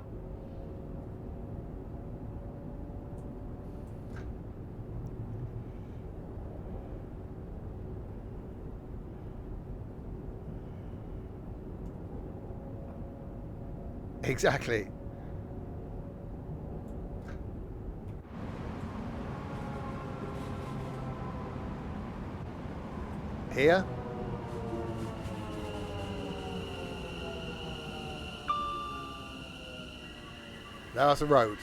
Exactly. Here? No, that's a road.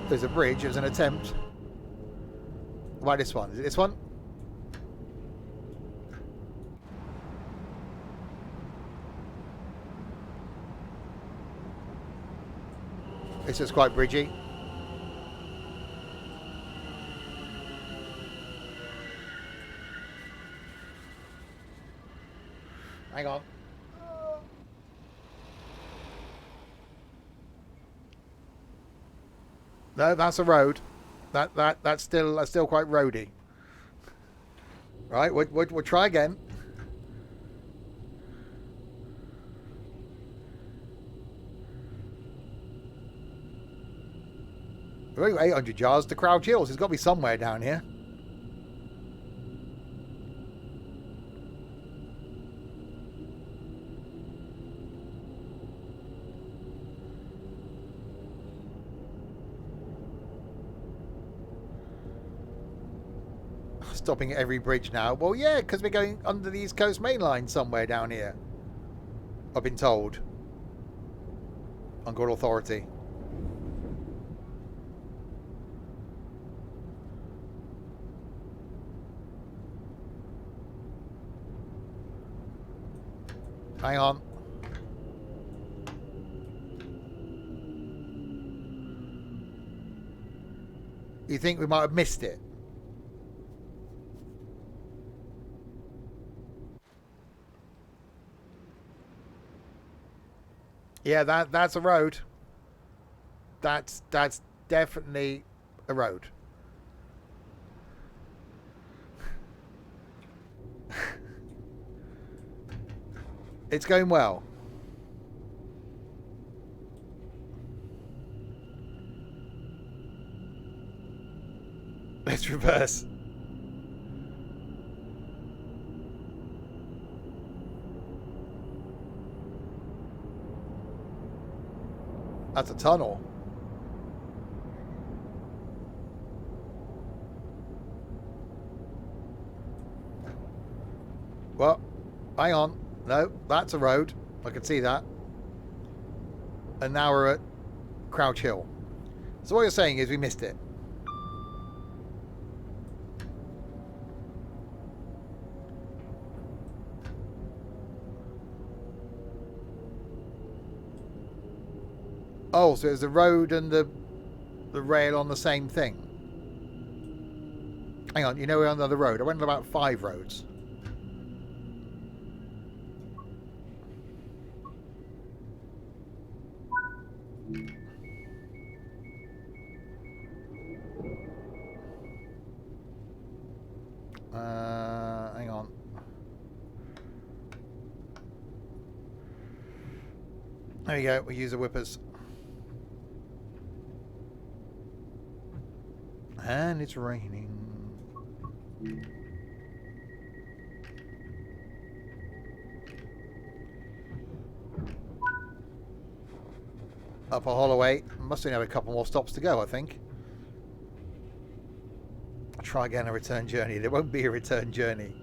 There's a bridge. It was an attempt. Why this one? Is it this one? This is quite bridgy. Hang on. No, that's a road. That's still quite roady. Right, we'll try again. We've only got 800 yards to Crouch Hills. It's got to be somewhere down here. Stopping at every bridge now. Well, yeah, because we're going under the East Coast main line somewhere down here. I've been told. On good authority. Hang on. You think we might have missed it? Yeah, that's a road. That's definitely a road. It's going well. Let's reverse. That's a tunnel. Well, hang on. No, that's a road. I can see that. And now we're at Crouch Hill. So what you're saying is we missed it. Oh, so it's the road and the rail on the same thing. Hang on, you know we're on another road. I went on about 5 roads. Hang on. There you go. We use the whippers. And it's raining. Up a Holloway. Must only have a couple more stops to go, I think. I'll try again a return journey. There won't be a return journey.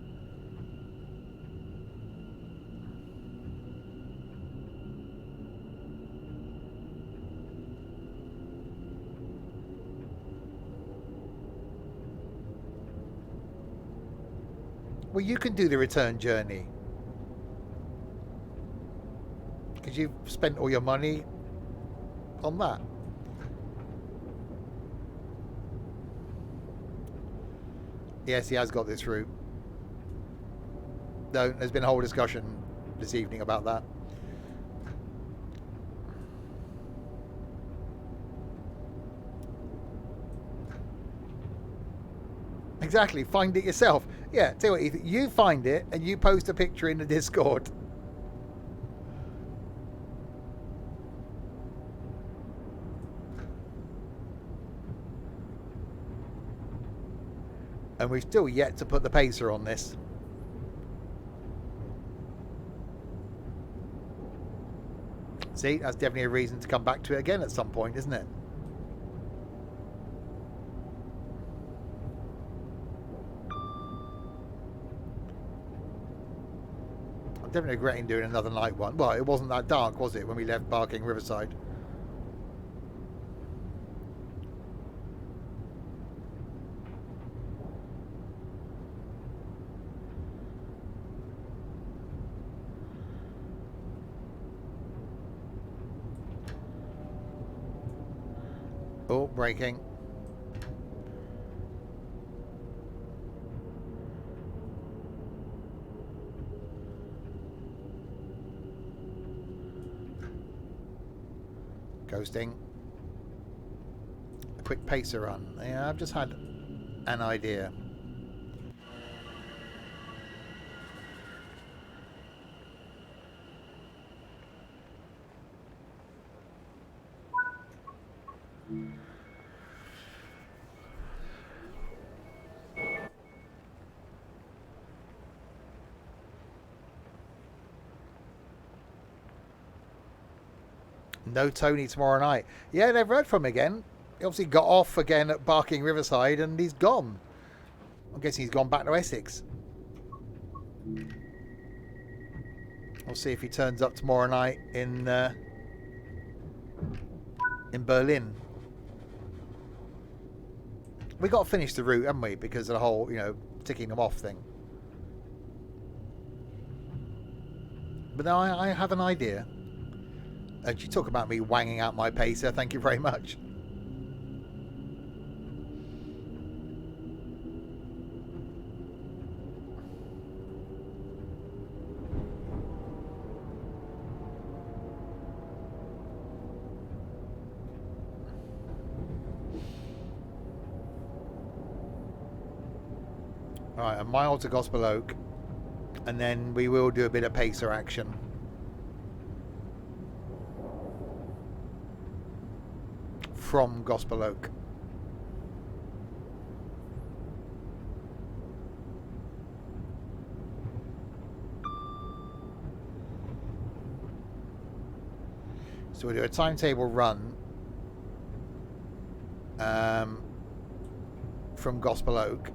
Well, you can do the return journey. Because you've spent all your money on that. Yes, he has got this route. No, there's been a whole discussion this evening about that. Exactly, find it yourself. Yeah, tell you what, Ethan, you find it and you post a picture in the Discord. And we've still yet to put the pacer on this. See, that's definitely a reason to come back to it again at some point, isn't it? I'm definitely regretting doing another night one. Well, it wasn't that dark, was it, when we left Barking Riverside? Oh, braking. Coasting. A quick pacer run. Yeah, I've just had an idea. No Tony tomorrow night. Yeah, never heard from him again. He obviously got off again at Barking Riverside and he's gone. I'm guessing he's gone back to Essex. We'll see if he turns up tomorrow night in Berlin. We got to finish the route, haven't we? Because of the whole, ticking them off thing. But now I have an idea. And you talk about me wanging out my pacer. Thank you very much. Right, a mile to Gospel Oak, and then we will do a bit of pacer action. From Gospel Oak. So we'll do a timetable run from Gospel Oak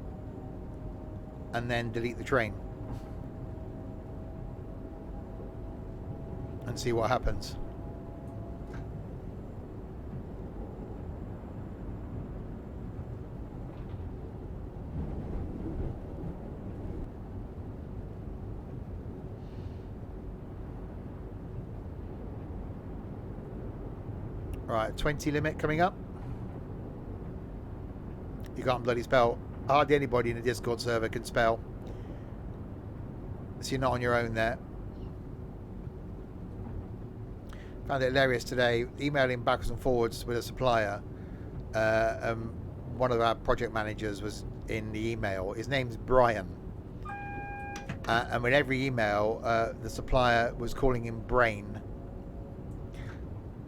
and then delete the train and see what happens. Right, 20 limit coming up. You can't bloody spell. Hardly anybody in the Discord server can spell. So you're not on your own there. Found it hilarious today, emailing backwards and forwards with a supplier. One of our project managers was in the email. His name's Brian. And with every email, the supplier was calling him Brain.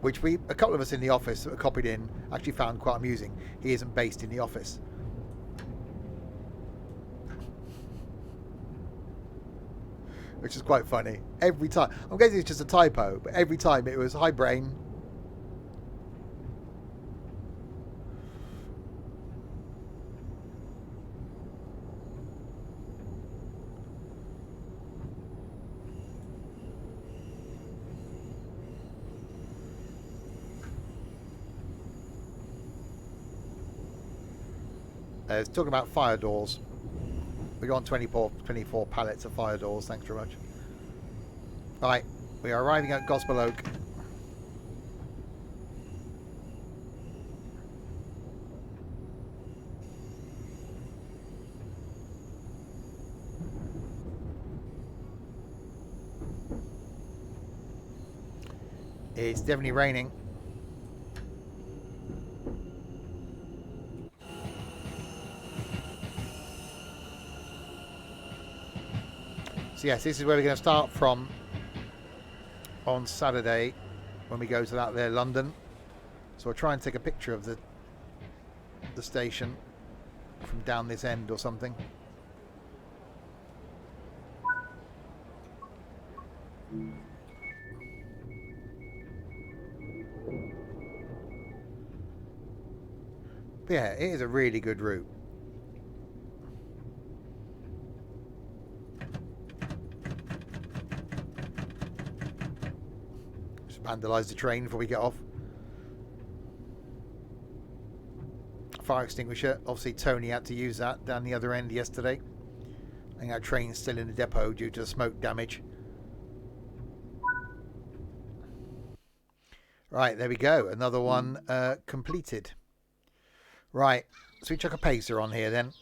Which a couple of us in the office that were copied in actually found quite amusing. He isn't based in the office. Which is quite funny. Every time. I'm guessing it's just a typo, but every time it was, hi Brain. It's talking about fire doors. We got on 24 pallets of fire doors. Thanks very much. Right, we are arriving at Gospel Oak. It's definitely raining. So yes, this is where we're going to start from on Saturday when we go to that there London. So I'll try and take a picture of the station from down this end or something. But yeah, it is a really good route. Vandalise the train before we get off. Fire extinguisher. Obviously Tony had to use that down the other end yesterday. I think our train's still in the depot due to smoke damage. Right, there we go. Another one completed. Right, so we chuck a pacer on here then.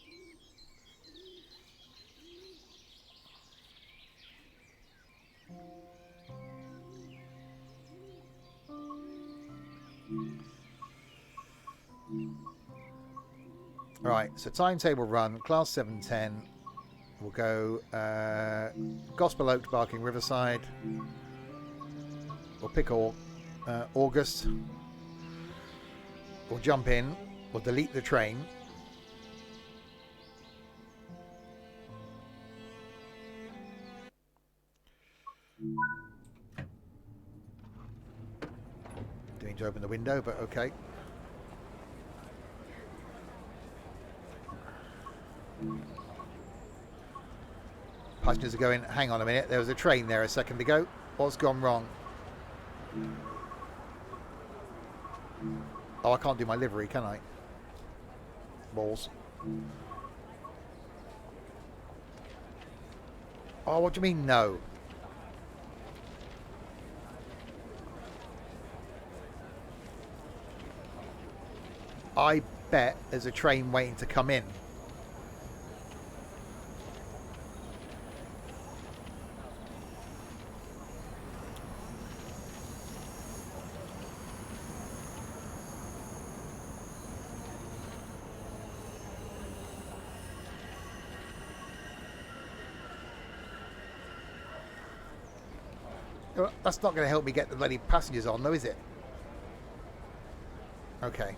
Right, so timetable run, class 710. We'll go Gospel Oak to Barking Riverside. We'll pick August. We'll jump in. We'll delete the train. Didn't mean to open the window, but okay. Passengers are going, hang on a minute, there was a train there a second ago. What's gone wrong? Oh, I can't do my livery, can I? Balls. Oh, what do you mean, no? I bet there's a train waiting to come in. Well, that's not going to help me get the bloody passengers on, though, is it? Okay.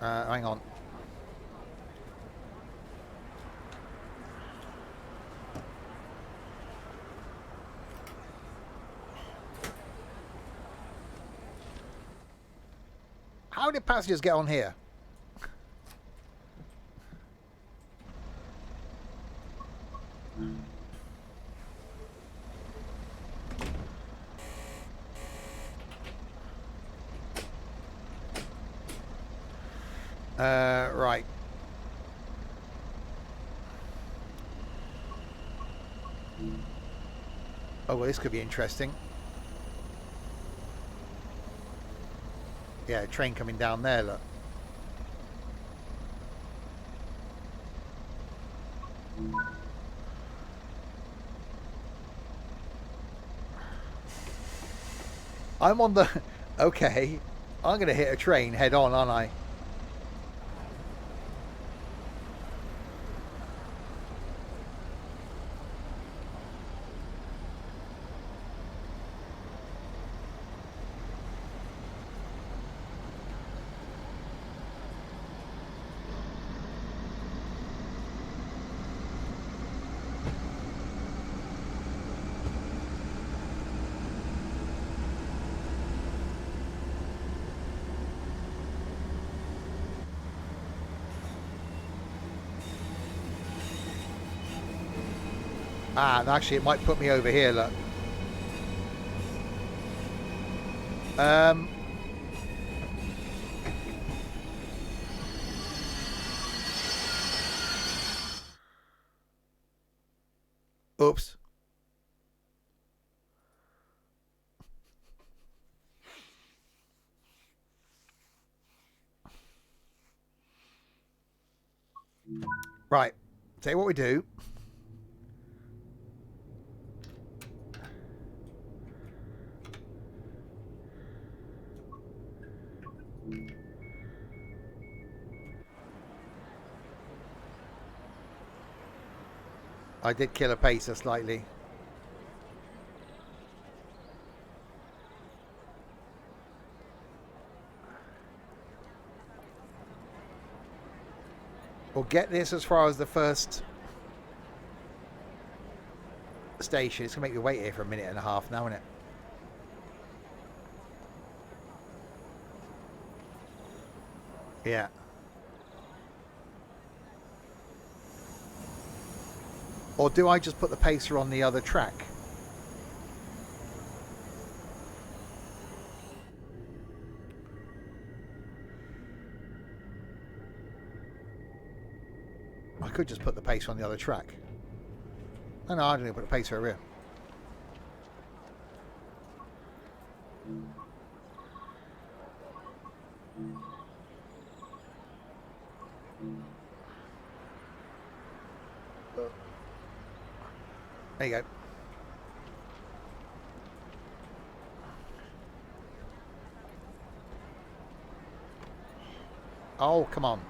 Hang on. How did passengers get on here? Right. Oh, well, this could be interesting. Yeah, train coming down there, look. I'm on the... Okay. I'm going to hit a train head on, aren't I? Ah, and actually, it might put me over here, look. Oops. Right. Tell you what we do. I did kill a pacer slightly. We'll get this as far as the first station. It's going to make you wait here for a minute and a half now, isn't it? Yeah. Or do I just put the pacer on the other track? I could just put the pacer on the other track. No, no, I don't need to put the pacer over here. There you go. Oh, come on.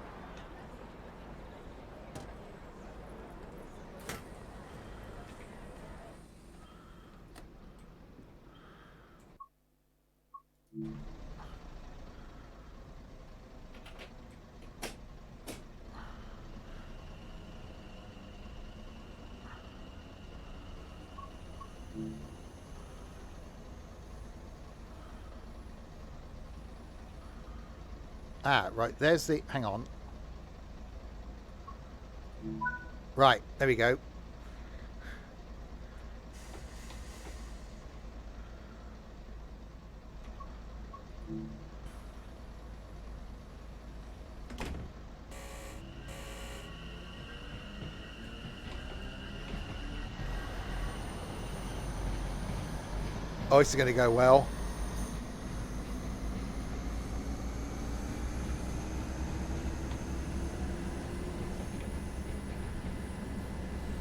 Ah, right, there's the... Hang on. Right, there we go. Oh, this is going to go well.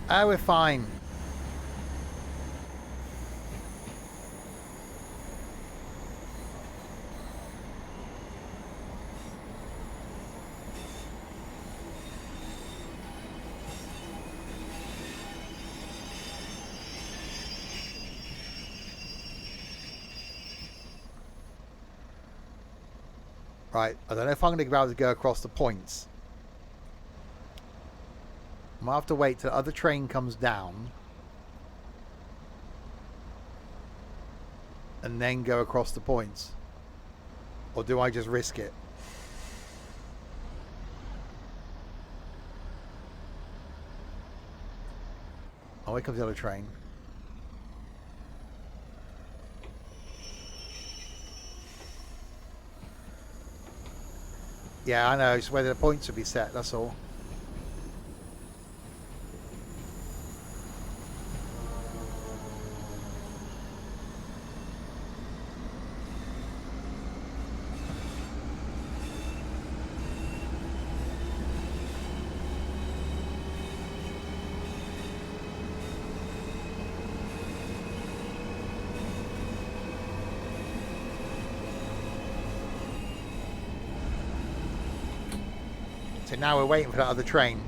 Oh, we're fine. Right, I don't know if I'm going to be able to go across the points. I might have to wait till the other train comes down. And then go across the points. Or do I just risk it? Oh, here comes the other train. Yeah, I know. It's whether the points will be set, that's all. So now we're waiting for that other train.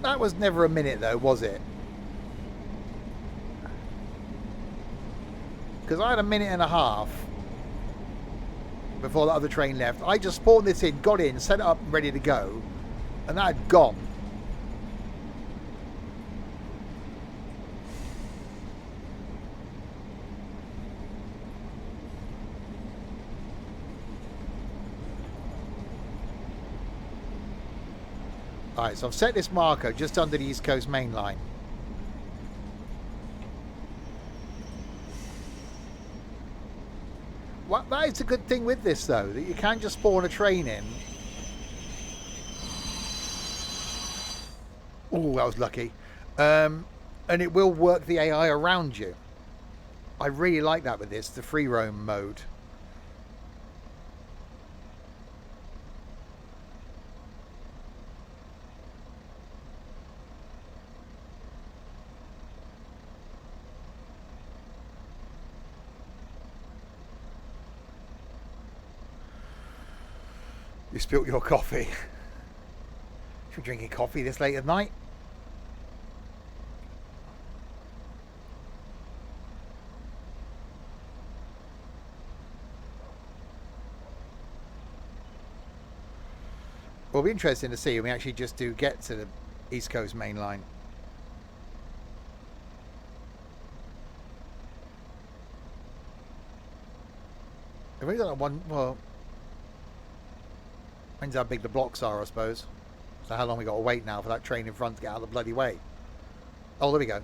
That was never a minute though, was it? Because I had a minute and a half before the other train left. I just spawned this in, got in, set it up, ready to go. And that had gone. Alright, so I've set this marker just under the East Coast main line. What, that is a good thing with this though, that you can't just spawn a train in. Oh, that was lucky. And it will work the AI around you. I really like that with this, the free roam mode. You spilt your coffee. You're drinking coffee this late at night? Well, it'll be interesting to see when we actually just do get to the East Coast main line. Have we got that one? Well, depends how big the blocks are, I suppose. So how long we got to wait now for that train in front to get out of the bloody way? Oh, there we go.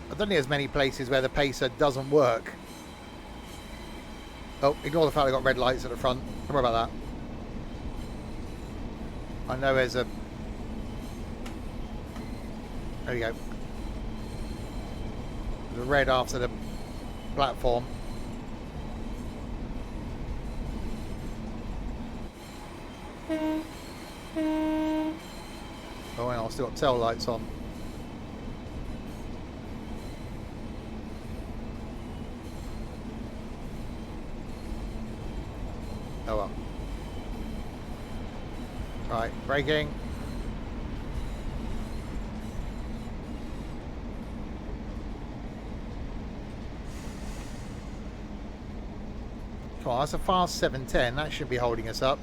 I don't think there's many places where the pacer doesn't work. Oh, ignore the fact I got red lights at the front. Don't worry about that. I know there's a... There we go. There's a red after the platform. Oh, hang on, I've still got tail lights on. Oh well. Right, braking. Come on, that's a fast 710. That should be holding us up.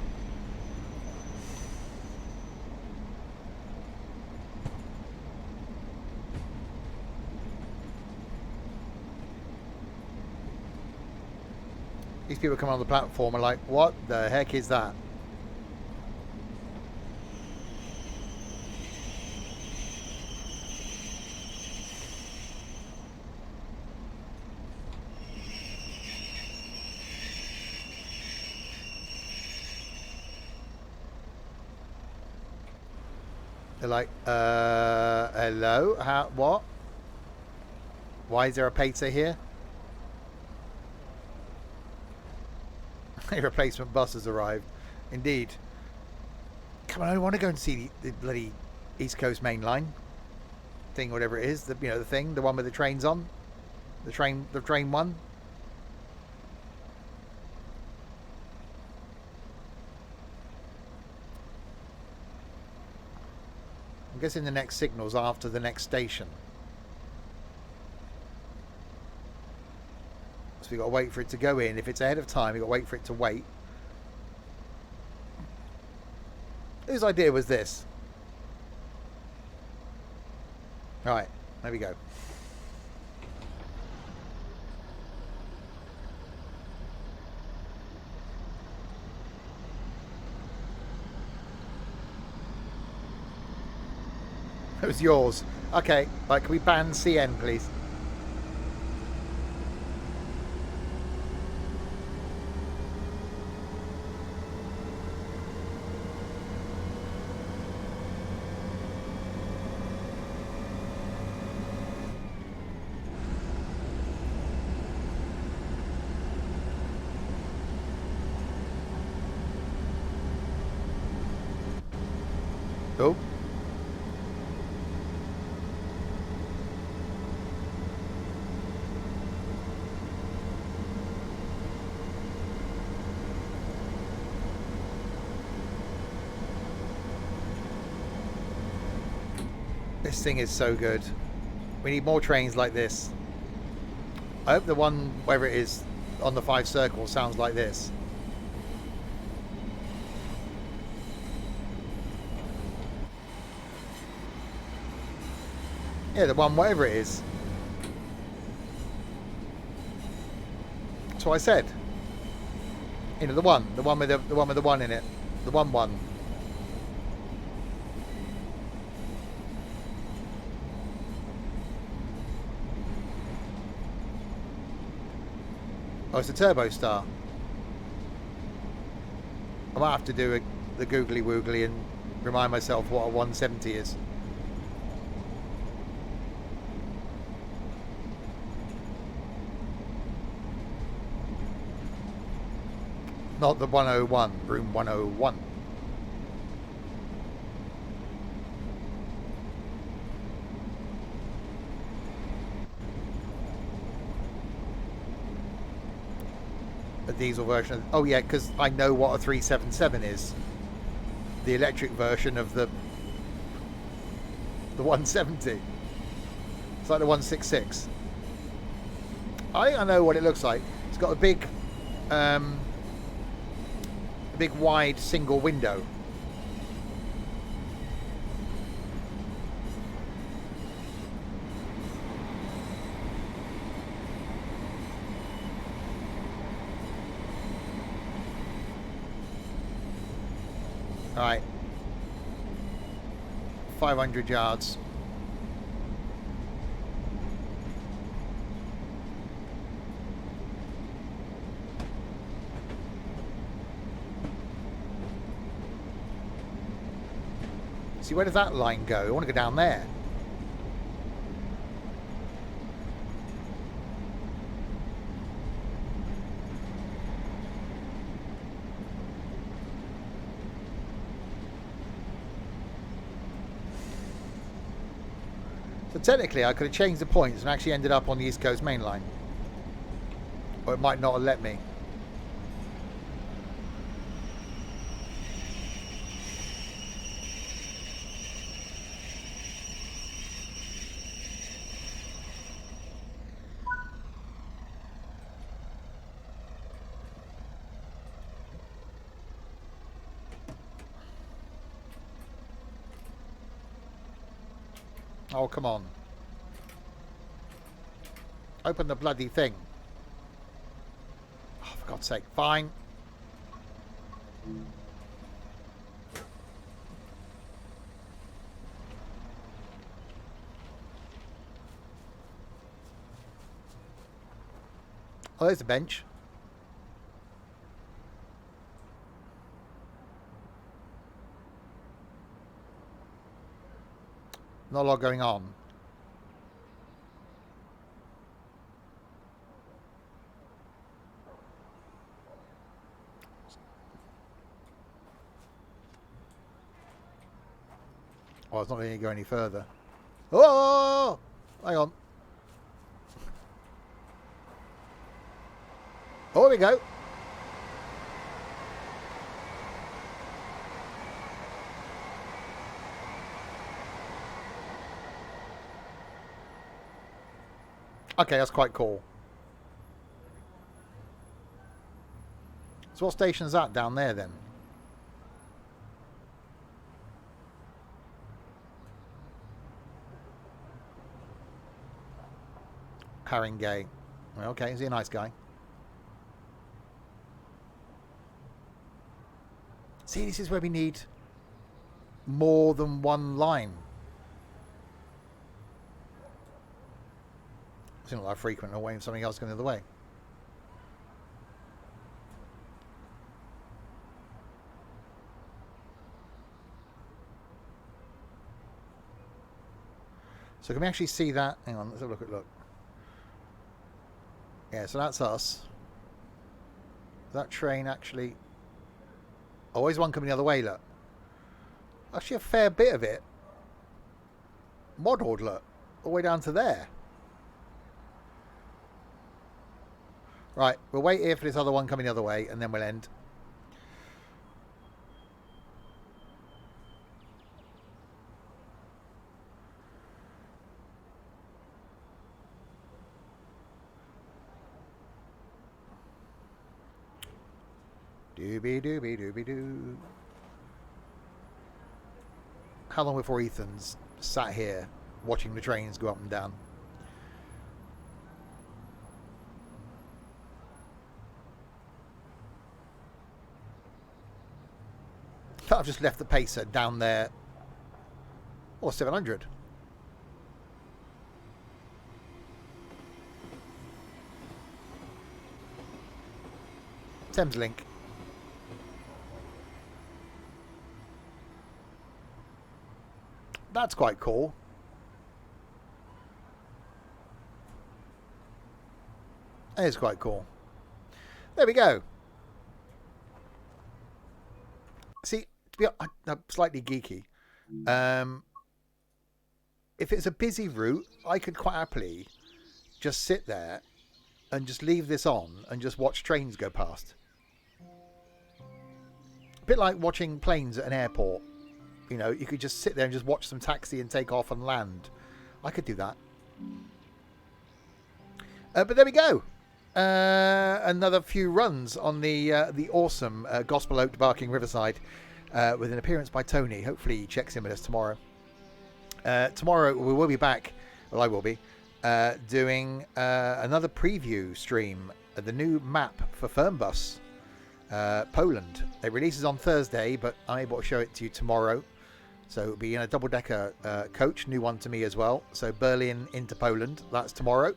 These people coming on the platform are like, what the heck is that? They're like, hello? How? What? Why is there a pizza here? A replacement bus has arrived. Indeed. Come on, I want to go and see the bloody East Coast Main Line thing, whatever it is. The the thing, the one with the trains on, the train one. I'm guessing the next signal's after the next station. So we've got to wait for it to go in. If it's ahead of time, we've got to wait for it to wait. Whose idea was this? Right, there we go. It was yours. Okay, right, can we ban CN, please? Oh. This thing is so good. We need more trains like this. I hope the one, wherever it is, on the 5 circles sounds like this. Yeah, the one, whatever it is. That's what I said. You know, the one with the one with the one in it, the one. Oh, it's a Turbo Star. I might have to do the googly woogly and remind myself what a 170 is. Not the 101, room 101. A diesel version. Oh yeah, because I know what a 377 is. The electric version of the 170. It's like the 166. I think I know what it looks like. It's got a big wide single window. All right, 500 yards. See, where does that line go? I want to go down there. So technically I could have changed the points and actually ended up on the East Coast Main Line. Or it might not have let me. Oh, come on. Open the bloody thing. Oh, for God's sake. Fine. Oh, there's a bench. Not a lot going on. Oh, it's not going to go any further. Oh! Hang on. Oh, there we go. Okay, that's quite cool. So what station's that down there then? Haringey. Okay, is he a nice guy? See, this is where we need more than one line. It's not that frequent away from something else going the other way. So can we actually see that? Hang on, let's have a look. Yeah, so that's us. That train actually... Always one coming the other way, look. Actually a fair bit of it. Modelled, look. All the way down to there. Right, we'll wait here for this other one coming the other way, and then we'll end. Doobie doobie doobie doo. How long before Ethan's sat here watching the trains go up and down? I've just left the pacer down there. Or 700. Thameslink. That's quite cool. That is quite cool. There we go. See, to be I'm slightly geeky. If it's a busy route, I could quite happily just sit there and just leave this on and just watch trains go past. A bit like watching planes at an airport. You know, you could just sit there and just watch them taxi and take off and land. I could do that. But there we go. Another few runs on the awesome Gospel Oak to Barking Riverside with an appearance by Tony. Hopefully he checks in with us tomorrow. Tomorrow we will be back. Well, I will be doing another preview stream of the new map for Fernbus Poland. It releases on Thursday, but I'm able to show it to you tomorrow. So it'll be in a double-decker coach, new one to me as well. So Berlin into Poland, that's tomorrow.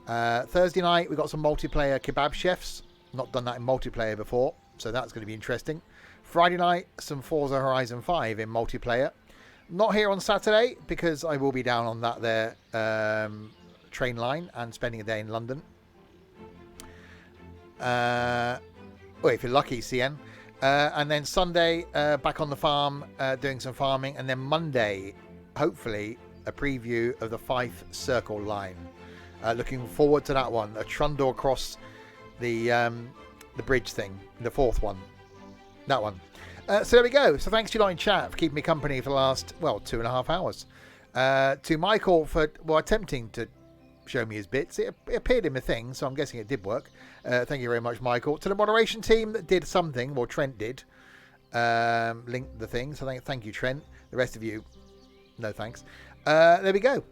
Thursday night, we've got some multiplayer kebab chefs. Not done that in multiplayer before, so that's going to be interesting. Friday night, some Forza Horizon 5 in multiplayer. Not here on Saturday, because I will be down on that there train line and spending a day in London. Well, if you're lucky, CN. And then Sunday, back on the farm, doing some farming. And then Monday, hopefully, a preview of the Fife Circle line. Looking forward to that one. A trundle across the bridge thing, the fourth one. That one. So there we go. So thanks to you lot in chat for keeping me company for the last, 2.5 hours. To Michael for, attempting to show me his bits. It appeared in the thing, so I'm guessing it did work. Thank you very much, Michael. To the moderation team that did something, well, Trent did link the thing, so thank you, Trent. The rest of you, no thanks. There we go.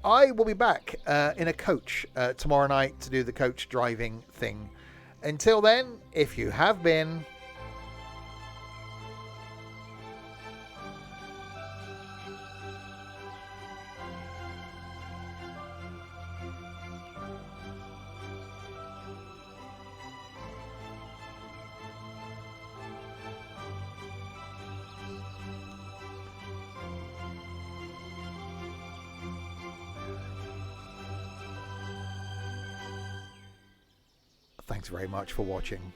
I will be back in a coach tomorrow night to do the coach driving thing. Until then, if you have been... Thanks very much for watching.